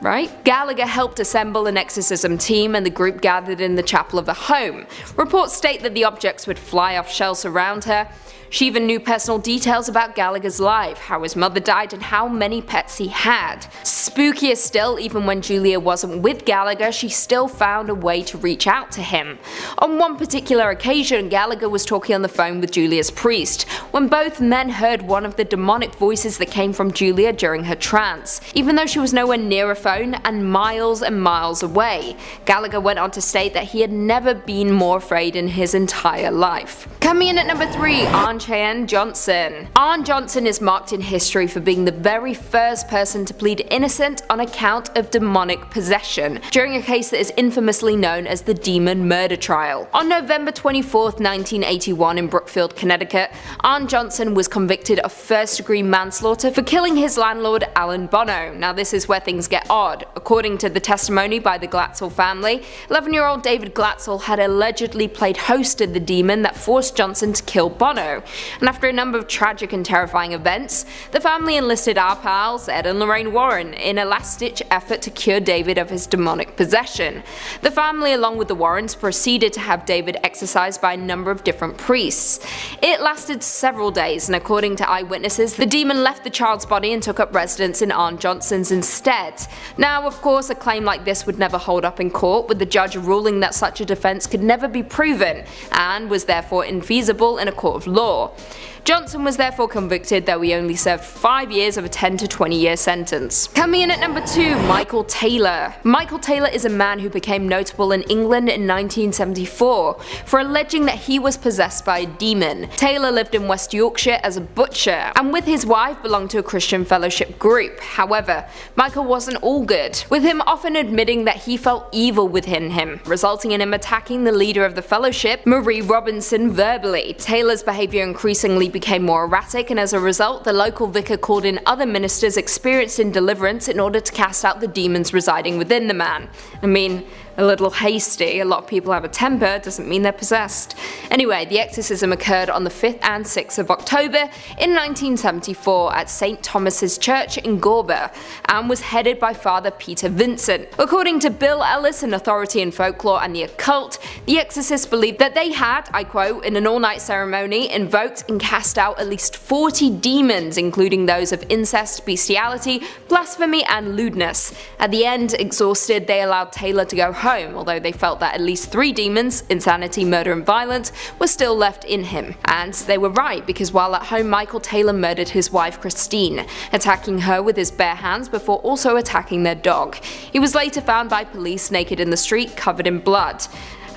Right? Gallagher helped assemble an exorcism team, and the group gathered in the chapel of the home. Reports state that the objects would fly off shelves around her. She even knew personal details about Gallagher's life, how his mother died and how many pets he had. Spookier still, even when Julia wasn't with Gallagher, she still found a way to reach out to him. On one particular occasion, Gallagher was talking on the phone with Julia's priest, when both men heard one of the demonic voices that came from Julia during her trance, even though she was nowhere near a phone and miles away. Gallagher went on to state that he had never been more afraid in his entire life. Coming in at number 3, Arn Cheyenne Johnson. Arn Johnson is marked in history for being the very first person to plead innocent on account of demonic possession during a case that is infamously known as the Demon Murder Trial. On November 24, 1981 in Brookfield, Connecticut, Arn Johnson was convicted of first-degree manslaughter for killing his landlord Alan Bono. Now this is where things get odd. According to the testimony by the Glatzel family, 11-year-old David Glatzel had allegedly played host to the demon that forced Johnson to kill Bono, and after a number of tragic and terrifying events, the family enlisted our pals Ed and Lorraine Warren in a last-ditch effort to cure David of his demonic possession. The family, along with the Warrens, proceeded to have David exorcised by a number of different priests. It lasted several days, and according to eyewitnesses, the demon left the child's body and took up residence in Arn Johnson's instead. Now, of course, a claim like this would never hold up in court, with the judge ruling that such a defense could never be proven and was therefore infeasible in a court of law. Johnson was therefore convicted, though he only served 5 years of a 10 to 20 year sentence. Coming in at number 2, Michael Taylor. Michael Taylor is a man who became notable in England in 1974 for alleging that he was possessed by a demon. Taylor lived in West Yorkshire as a butcher, and with his wife belonged to a Christian fellowship group. However, Michael wasn't all good, with him often admitting that he felt evil within him, resulting in him attacking the leader of the fellowship, Marie Robinson, verbally. Taylor's behaviour increasingly became more erratic, and as a result, the local vicar called in other ministers experienced in deliverance in order to cast out the demons residing within the man. I mean, a little hasty. A lot of people have a temper, doesn't mean they're possessed. Anyway, the exorcism occurred on the 5th and 6th of October in 1974 at St. Thomas's Church in Gorber, and was headed by Father Peter Vincent. According to Bill Ellis, an authority in folklore and the occult, the exorcists believed that they had, I quote, in an all-night ceremony, invoked and cast out at least 40 demons, including those of incest, bestiality, blasphemy, and lewdness. At the end, exhausted, they allowed Taylor to go home, although they felt that at least 3 demons, insanity, murder, and violence, were still left in him. And they were right, because while at home, Michael Taylor murdered his wife Christine, attacking her with his bare hands before also attacking their dog. He was later found by police naked in the street, covered in blood.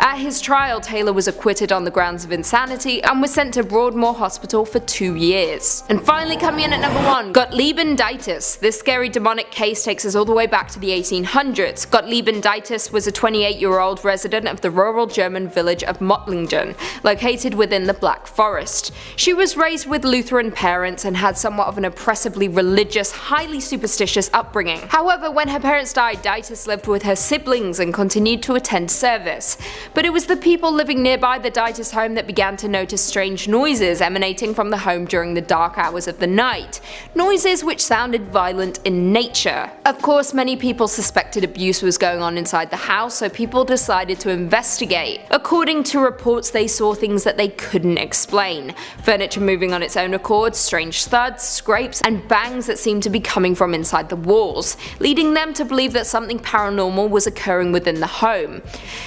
At his trial, Taylor was acquitted on the grounds of insanity and was sent to Broadmoor Hospital for 2 years. And finally, coming in at number 1, Gottliebendeitis. This scary demonic case takes us all the way back to the 1800s. Gottliebendeitis was a 28-year-old resident of the rural German village of Mottlingen, located within the Black Forest. She was raised with Lutheran parents and had somewhat of an oppressively religious, highly superstitious upbringing. However, when her parents died, Deitis lived with her siblings and continued to attend service. But it was the people living nearby the Deitis home that began to notice strange noises emanating from the home during the dark hours of the night. Noises which sounded violent in nature. Of course, many people suspected abuse was going on inside the house, so people decided to investigate. According to reports, they saw things that they couldn't explain. Furniture moving on its own accord, strange thuds, scrapes, and bangs that seemed to be coming from inside the walls, leading them to believe that something paranormal was occurring within the home.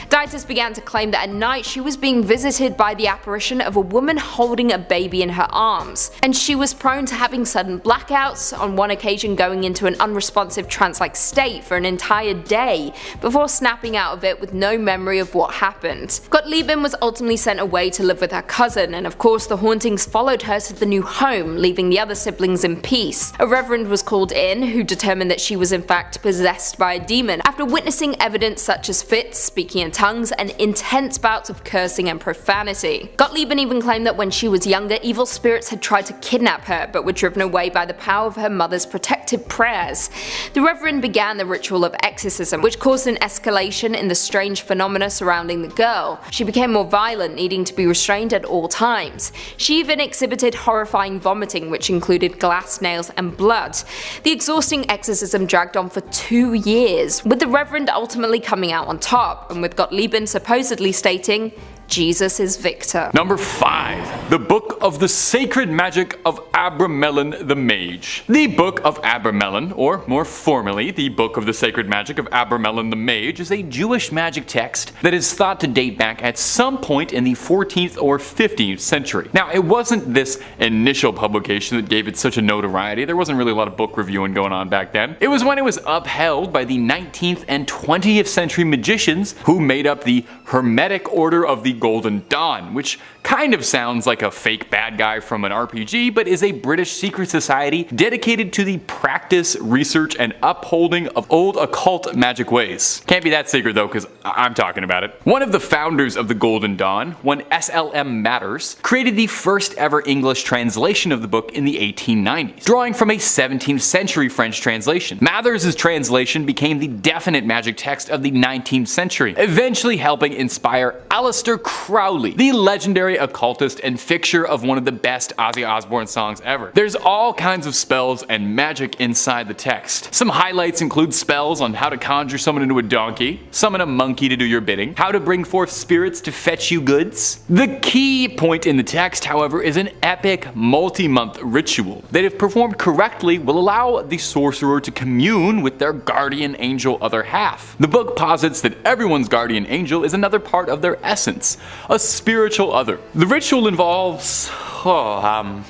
Deitis began to claim that at night she was being visited by the apparition of a woman holding a baby in her arms, and she was prone to having sudden blackouts, on one occasion going into an unresponsive trance-like state for an entire day, before snapping out of it with no memory of what happened. Gottlieben was ultimately sent away to live with her cousin, and of course the hauntings followed her to the new home, leaving the other siblings in peace. A reverend was called in, who determined that she was in fact possessed by a demon, after witnessing evidence such as fits, speaking in tongues, and intense bouts of cursing and profanity. Gottlieben even claimed that when she was younger, evil spirits had tried to kidnap her, but were driven away by the power of her mother's protective prayers. The Reverend began the ritual of exorcism, which caused an escalation in the strange phenomena surrounding the girl. She became more violent, needing to be restrained at all times. She even exhibited horrifying vomiting, which included glass nails and blood. The exhausting exorcism dragged on for 2 years, with the Reverend ultimately coming out on top, and with Gottlieben supposedly stating, "Jesus is victor." Number 5. The Book of the Sacred Magic of Abramelin the Mage. The Book of Abramelin, or more formally, the Book of the Sacred Magic of Abramelin the Mage, is a Jewish magic text that is thought to date back at some point in the 14th or 15th century. Now, it wasn't this initial publication that gave it such a notoriety. There wasn't really a lot of book reviewing going on back then. It was when it was upheld by the 19th and 20th century magicians who made up the Hermetic Order of the Golden Dawn, which kind of sounds like a fake bad guy from an RPG, but is a British secret society dedicated to the practice, research, and upholding of old occult magic ways. Can't be that secret though, because I'm talking about it. One of the founders of the Golden Dawn, one SLM Matters, created the first ever English translation of the book in the 1890s, drawing from a 17th century French translation. Mathers' translation became the definite magic text of the 19th century, eventually helping inspire Aleister Crowley, the legendary occultist and fixer of one of the best Ozzy Osbourne songs ever. There's all kinds of spells and magic inside the text. Some highlights include spells on how to conjure someone into a donkey, summon a monkey to do your bidding, how to bring forth spirits to fetch you goods. The key point in the text, however, is an epic multi-month ritual that, if performed correctly, will allow the sorcerer to commune with their guardian angel other half. The book posits that everyone's guardian angel is another part of their essence, a spiritual other. The ritual involves, I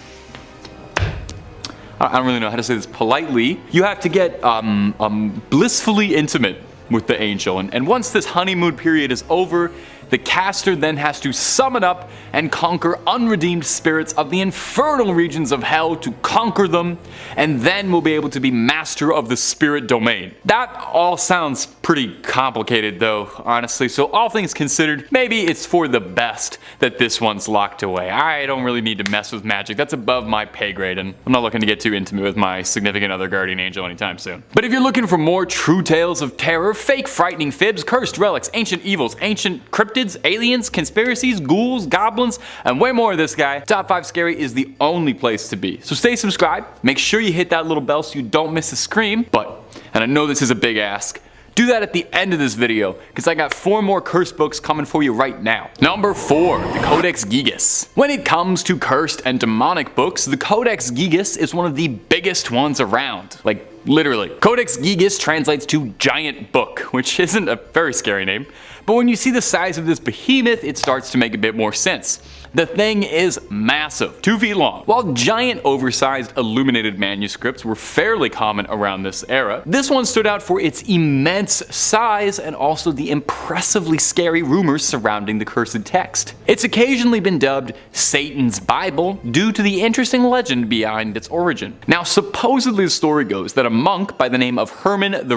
don't really know how to say this politely. You have to get blissfully intimate with the angel, and once this honeymoon period is over, the caster then has to summon up and conquer unredeemed spirits of the infernal regions of hell to conquer them, and then will be able to be master of the spirit domain. That all sounds pretty complicated though, honestly, so all things considered, maybe it's for the best that this one's locked away. I don't really need to mess with magic, that's above my pay grade, and I'm not looking to get too intimate with my significant other guardian angel anytime soon. But if you're looking for more true tales of terror, fake frightening fibs, cursed relics, ancient evils, ancient cryptids, aliens, conspiracies, ghouls, goblins, and way more of this guy, Top 5 Scary is the only place to be. So stay subscribed, make sure you hit that little bell so you don't miss a scream, and I know this is a big ask, do that at the end of this video, because I got 4 more cursed books coming for you right now. Number 4, the Codex Gigas. When it comes to cursed and demonic books, the Codex Gigas is one of the biggest ones around. Like, literally. Codex Gigas translates to giant book, which isn't a very scary name, but when you see the size of this behemoth, it starts to make a bit more sense. The thing is massive, 2 feet long. While giant oversized illuminated manuscripts were fairly common around this era, this one stood out for its immense size and also the impressively scary rumors surrounding the cursed text. It's occasionally been dubbed Satan's Bible due to the interesting legend behind its origin. Now, supposedly the story goes that a monk by the name of Herman the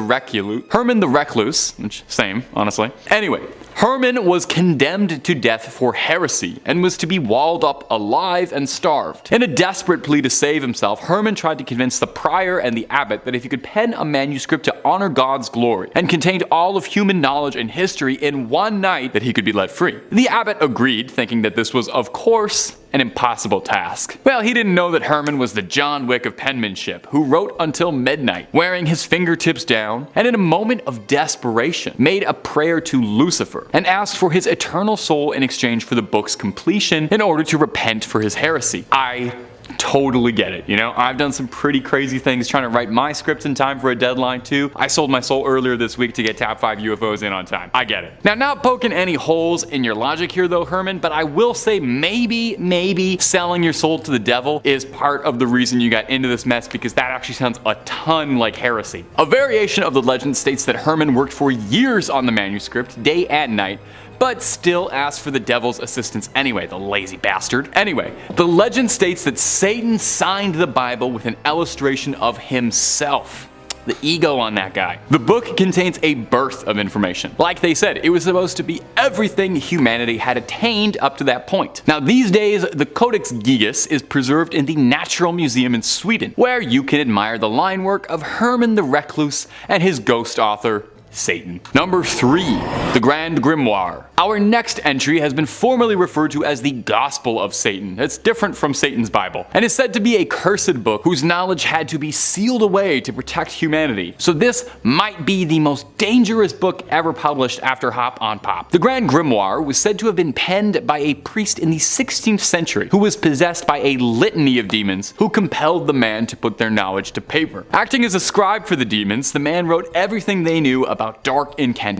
Recluse, which same, honestly. Anyway, Herman was condemned to death for heresy and was to be walled up alive and starved. In a desperate plea to save himself, Herman tried to convince the prior and the abbot that if he could pen a manuscript to honor God's glory and contained all of human knowledge and history in one night, that he could be let free. The abbot agreed, thinking that this was, of course, an impossible task. Well, he didn't know that Herman was the John Wick of penmanship, who wrote until midnight, wearing his fingertips down, and in a moment of desperation, made a prayer to Lucifer, and asked for his eternal soul in exchange for the book's completion in order to repent for his heresy. I totally get it, you know? I've done some pretty crazy things trying to write my script in time for a deadline too. I sold my soul earlier this week to get Top 5 UFOs in on time. I get it. Now, not poking any holes in your logic here though, Herman, but I will say maybe selling your soul to the devil is part of the reason you got into this mess, because that actually sounds a ton like heresy. A variation of the legend states that Herman worked for years on the manuscript, day and night, but still asked for the devil's assistance anyway, the lazy bastard. Anyway, the legend states that Satan signed the Bible with an illustration of himself. The ego on that guy. The book contains a birth of information. Like they said, it was supposed to be everything humanity had attained up to that point. Now these days, the Codex Gigas is preserved in the Natural Museum in Sweden, where you can admire the line work of Herman the Recluse and his ghost author, Satan. Number 3, the Grand Grimoire. Our next entry has been formerly referred to as the Gospel of Satan. It's different from Satan's Bible, and is said to be a cursed book whose knowledge had to be sealed away to protect humanity. So this might be the most dangerous book ever published after Hop on Pop. The Grand Grimoire was said to have been penned by a priest in the 16th century who was possessed by a litany of demons who compelled the man to put their knowledge to paper. Acting as a scribe for the demons, the man wrote everything they knew about dark incantations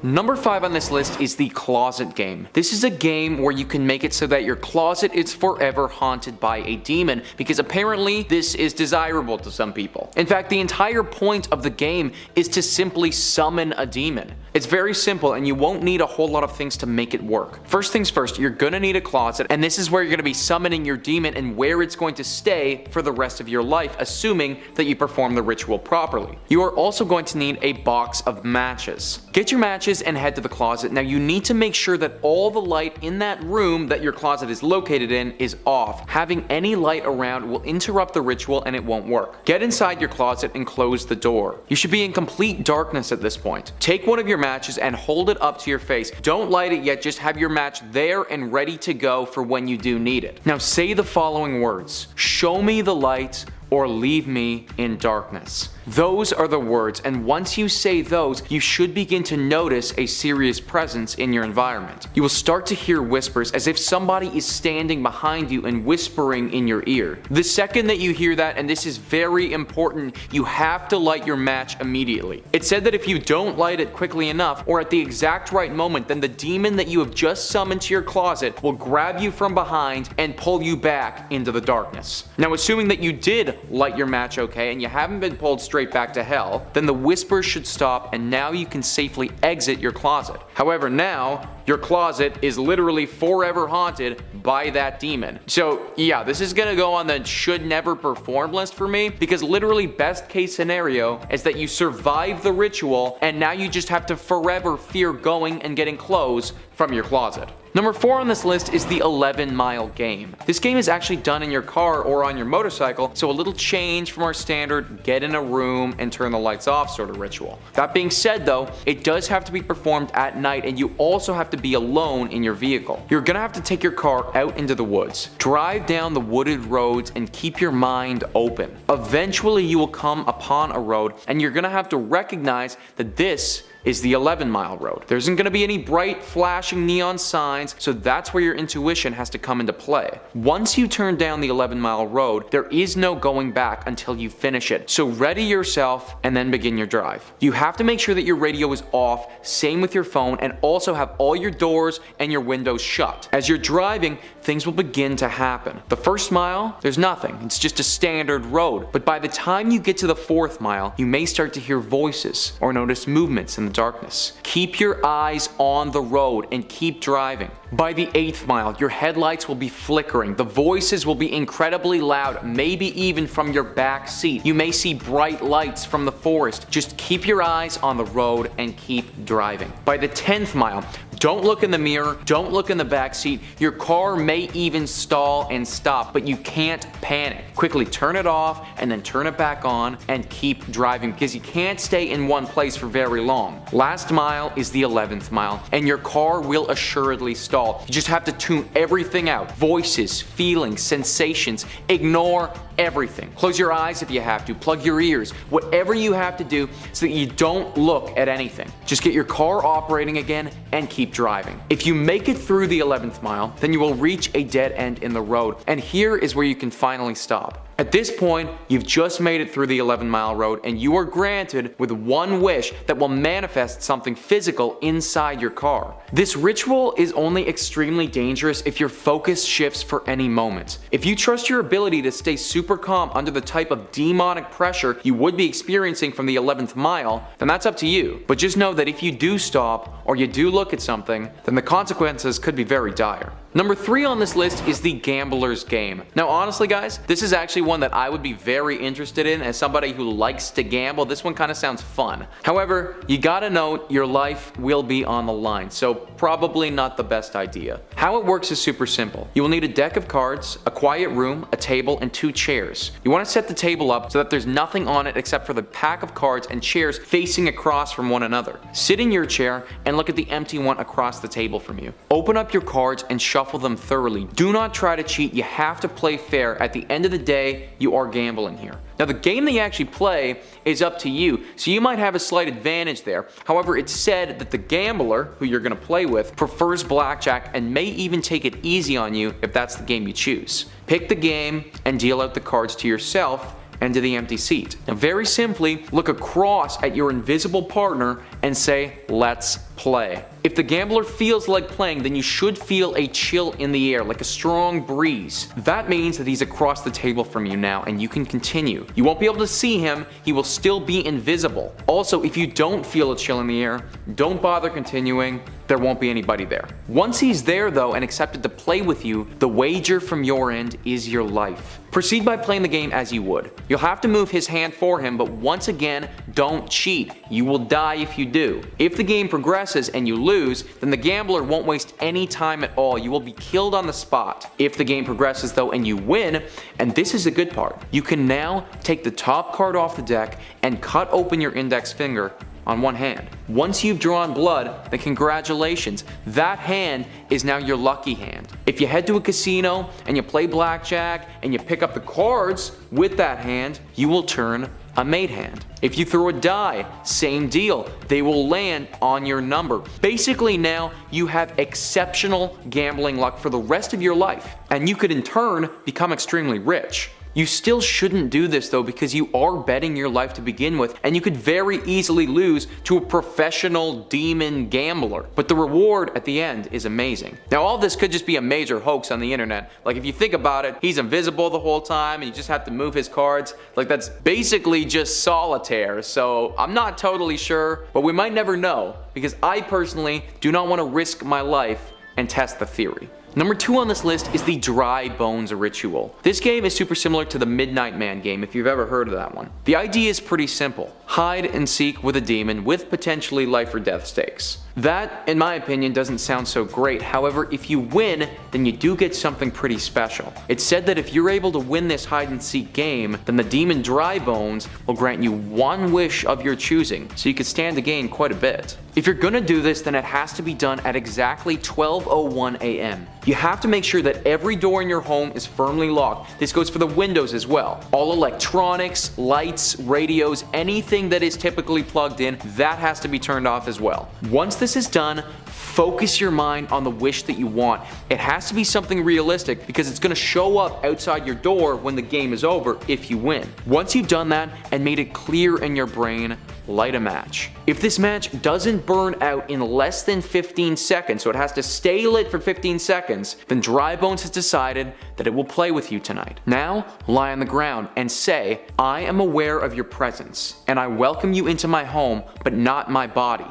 Number 5 on this list is the closet game. This is a game where you can make it so that your closet is forever haunted by a demon, because apparently this is desirable to some people. In fact, the entire point of the game is to simply summon a demon. It's very simple and you won't need a whole lot of things to make it work. First things first, you're gonna need a closet, and this is where you're gonna be summoning your demon and where it's going to stay for the rest of your life, assuming that you perform the ritual properly. You are also going to need a box of matches. Get your matches and head to the closet. Now you need to make sure that all the light in that room that your closet is located in is off. Having any light around will interrupt the ritual and it won't work. Get inside your closet and close the door. You should be in complete darkness at this point. Take one of your matches and hold it up to your face. Don't light it yet, just have your match there and ready to go for when you do need it. Now say the following words: "Show me the light or leave me in darkness." Those are the words, and once you say those, you should begin to notice a serious presence in your environment. You will start to hear whispers as if somebody is standing behind you and whispering in your ear. The second that you hear that, and this is very important, you have to light your match immediately. It's said that if you don't light it quickly enough or at the exact right moment, then the demon that you have just summoned to your closet will grab you from behind and pull you back into the darkness. Now, assuming that you did light your match okay and you haven't been pulled straight back to hell, then the whispers should stop and now you can safely exit your closet. However, now your closet is literally forever haunted by that demon. So yeah, this is gonna go on the should never perform list for me, because literally best case scenario is that you survive the ritual and now you just have to forever fear going and getting clothes from your closet. Number 4 on this list is the 11-mile game. This game is actually done in your car or on your motorcycle, so a little change from our standard get in a room and turn the lights off sort of ritual. That being said though, it does have to be performed at night and you also have to be alone in your vehicle. You're gonna have to take your car out into the woods, drive down the wooded roads and keep your mind open. Eventually you will come upon a road and you're gonna have to recognize that this is the 11-mile road. There isn't going to be any bright flashing neon signs, so that's where your intuition has to come into play. Once you turn down the 11-mile road, there is no going back until you finish it, so ready yourself and then begin your drive. You have to make sure that your radio is off, same with your phone, and also have all your doors and your windows shut. As you're driving, things will begin to happen. The first mile, there's nothing, it's just a standard road, but by the time you get to the 4th mile, you may start to hear voices or notice movements in the darkness. Keep your eyes on the road and keep driving. By the 8th mile, your headlights will be flickering, the voices will be incredibly loud, maybe even from your back seat. You may see bright lights from the forest. Just keep your eyes on the road and keep driving. By the 10th mile, don't look in the mirror, don't look in the back seat. Your car may even stall and stop, but you can't panic. Quickly turn it off and then turn it back on and keep driving, because you can't stay in one place for very long. Last mile is the 11th mile, and your car will assuredly stall. You just have to tune everything out. Voices, feelings, sensations, ignore everything. Close your eyes if you have to, plug your ears, whatever you have to do so that you don't look at anything. Just get your car operating again and keep driving. If you make it through the 11th mile, then you will reach a dead end in the road, and here is where you can finally stop. At this point, you've just made it through the 11-mile road and you are granted with one wish that will manifest something physical inside your car. This ritual is only extremely dangerous if your focus shifts for any moment. If you trust your ability to stay super calm under the type of demonic pressure you would be experiencing from the 11th mile, then that's up to you. But just know that if you do stop or you do look at something, then the consequences could be very dire. Number 3 on this list is the gambler's game. Now honestly guys, this is actually one that I would be very interested in as somebody who likes to gamble. This one kind of sounds fun. However, you gotta know your life will be on the line, so probably not the best idea. How it works is super simple. You will need a deck of cards, a quiet room, a table, and 2 chairs. You want to set the table up so that there's nothing on it except for the pack of cards and chairs facing across from one another. Sit in your chair and look at the empty one across the table from you. Open up your cards and shuffle them thoroughly. Do not try to cheat. You have to play fair. At the end of the day, you are gambling here. Now the game that you actually play is up to you, so you might have a slight advantage there. However, it's said that the gambler, who you're going to play with, prefers blackjack and may even take it easy on you if that's the game you choose. Pick the game and deal out the cards to yourself, and to the empty seat. Now very simply, look across at your invisible partner and say, "Let's play." If the gambler feels like playing, then you should feel a chill in the air, like a strong breeze. That means that he's across the table from you now and you can continue. You won't be able to see him, he will still be invisible. Also, if you don't feel a chill in the air, don't bother continuing, there won't be anybody there. Once he's there though and accepted to play with you, the wager from your end is your life. Proceed by playing the game as you would. You'll have to move his hand for him, but once again, don't cheat. You will die if you do. If the game progresses and you lose, then the gambler won't waste any time at all. You will be killed on the spot. If the game progresses though and you win, and this is the good part, you can now take the top card off the deck and cut open your index finger on one hand. Once you've drawn blood, then congratulations, that hand is now your lucky hand. If you head to a casino and you play blackjack and you pick up the cards with that hand, you will turn a made hand. If you throw a die, same deal, they will land on your number. Basically now you have exceptional gambling luck for the rest of your life, and you could in turn become extremely rich. You still shouldn't do this though, because you are betting your life to begin with, and you could very easily lose to a professional demon gambler. But the reward at the end is amazing. Now all this could just be a major hoax on the internet. Like if you think about it, he's invisible the whole time and you just have to move his cards. Like that's basically just solitaire. So I'm not totally sure, but we might never know, because I personally do not want to risk my life and test the theory. Number 2 on this list is the Dry Bones Ritual. This game is super similar to the Midnight Man game, if you've ever heard of that one. The idea is pretty simple. Hide and seek with a demon with potentially life or death stakes. That, in my opinion, doesn't sound so great. However, if you win, then you do get something pretty special. It's said that if you're able to win this hide and seek game, then the demon Dry Bones will grant you one wish of your choosing, so you could stand to gain quite a bit. If you're gonna do this, then it has to be done at exactly 12:01 a.m. You have to make sure that every door in your home is firmly locked. This goes for the windows as well. All electronics, lights, radios, anything that is typically plugged in, that has to be turned off as well. Once this is done, focus your mind on the wish that you want. It has to be something realistic, because it's going to show up outside your door when the game is over if you win. Once you've done that and made it clear in your brain, light a match. If this match doesn't burn out in less than 15 seconds, so it has to stay lit for 15 seconds, then Dry Bones has decided that it will play with you tonight. Now, lie on the ground and say, "I am aware of your presence, and I welcome you into my home, but not my body.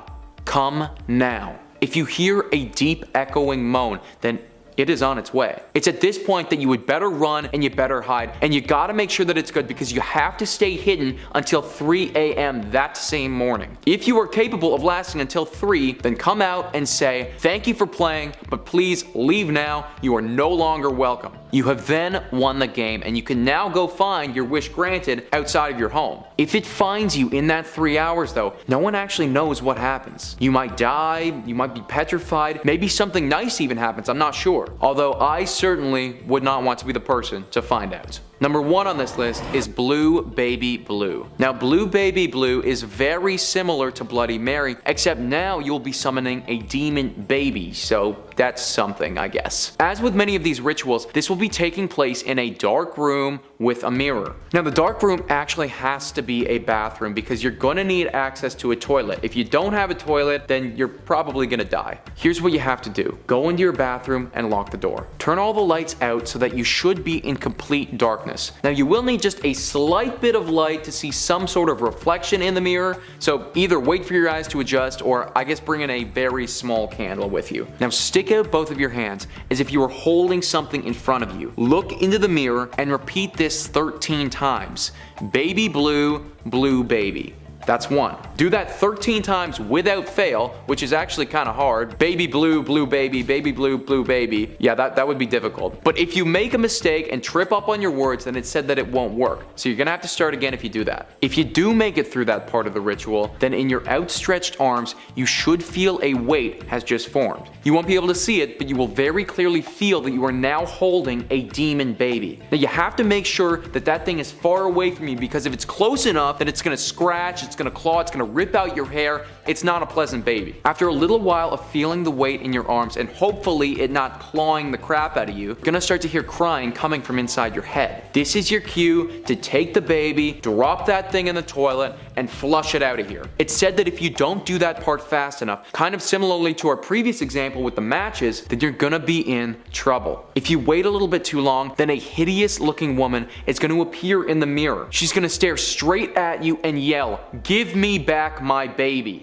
Come now." If you hear a deep echoing moan, then it is on its way. It's at this point that you would better run and you better hide, and you gotta make sure that it's good, because you have to stay hidden until 3 a.m. that same morning. If you are capable of lasting until 3, then come out and say, "Thank you for playing, but please leave now. You are no longer welcome." You have then won the game, and you can now go find your wish granted outside of your home. If it finds you in that 3 hours though, no one actually knows what happens. You might die, you might be petrified, maybe something nice even happens, I'm not sure. Although I certainly would not want to be the person to find out. Number 1 on this list is Blue Baby Blue. Now Blue Baby Blue is very similar to Bloody Mary, except now you'll be summoning a demon baby, so that's something, I guess. As with many of these rituals, this will be taking place in a dark room with a mirror. Now the dark room actually has to be a bathroom, because you're gonna need access to a toilet. If you don't have a toilet, then you're probably gonna die. Here's what you have to do. Go into your bathroom and lock the door. Turn all the lights out so that you should be in complete darkness. Now you will need just a slight bit of light to see some sort of reflection in the mirror, so either wait for your eyes to adjust, or I guess bring in a very small candle with you. Now stick out both of your hands as if you were holding something in front of you. Look into the mirror and repeat this 13 times. Baby blue, blue baby. That's 1. Do that 13 times without fail, which is actually kind of hard. Baby blue, blue baby, baby blue, blue baby. Yeah, that would be difficult. But if you make a mistake and trip up on your words, then it said that it won't work. So you're gonna have to start again if you do that. If you do make it through that part of the ritual, then in your outstretched arms, you should feel a weight has just formed. You won't be able to see it, but you will very clearly feel that you are now holding a demon baby. Now you have to make sure that that thing is far away from you, because if it's close enough, then it's gonna scratch, it's it's gonna claw, it's gonna rip out your hair. It's not a pleasant baby. After a little while of feeling the weight in your arms and hopefully it not clawing the crap out of you, you're gonna start to hear crying coming from inside your head. This is your cue to take the baby, drop that thing in the toilet, and flush it out of here. It's said that if you don't do that part fast enough, kind of similarly to our previous example with the matches, then you're gonna be in trouble. If you wait a little bit too long, then a hideous looking woman is gonna appear in the mirror. She's gonna stare straight at you and yell, "Give me back my baby."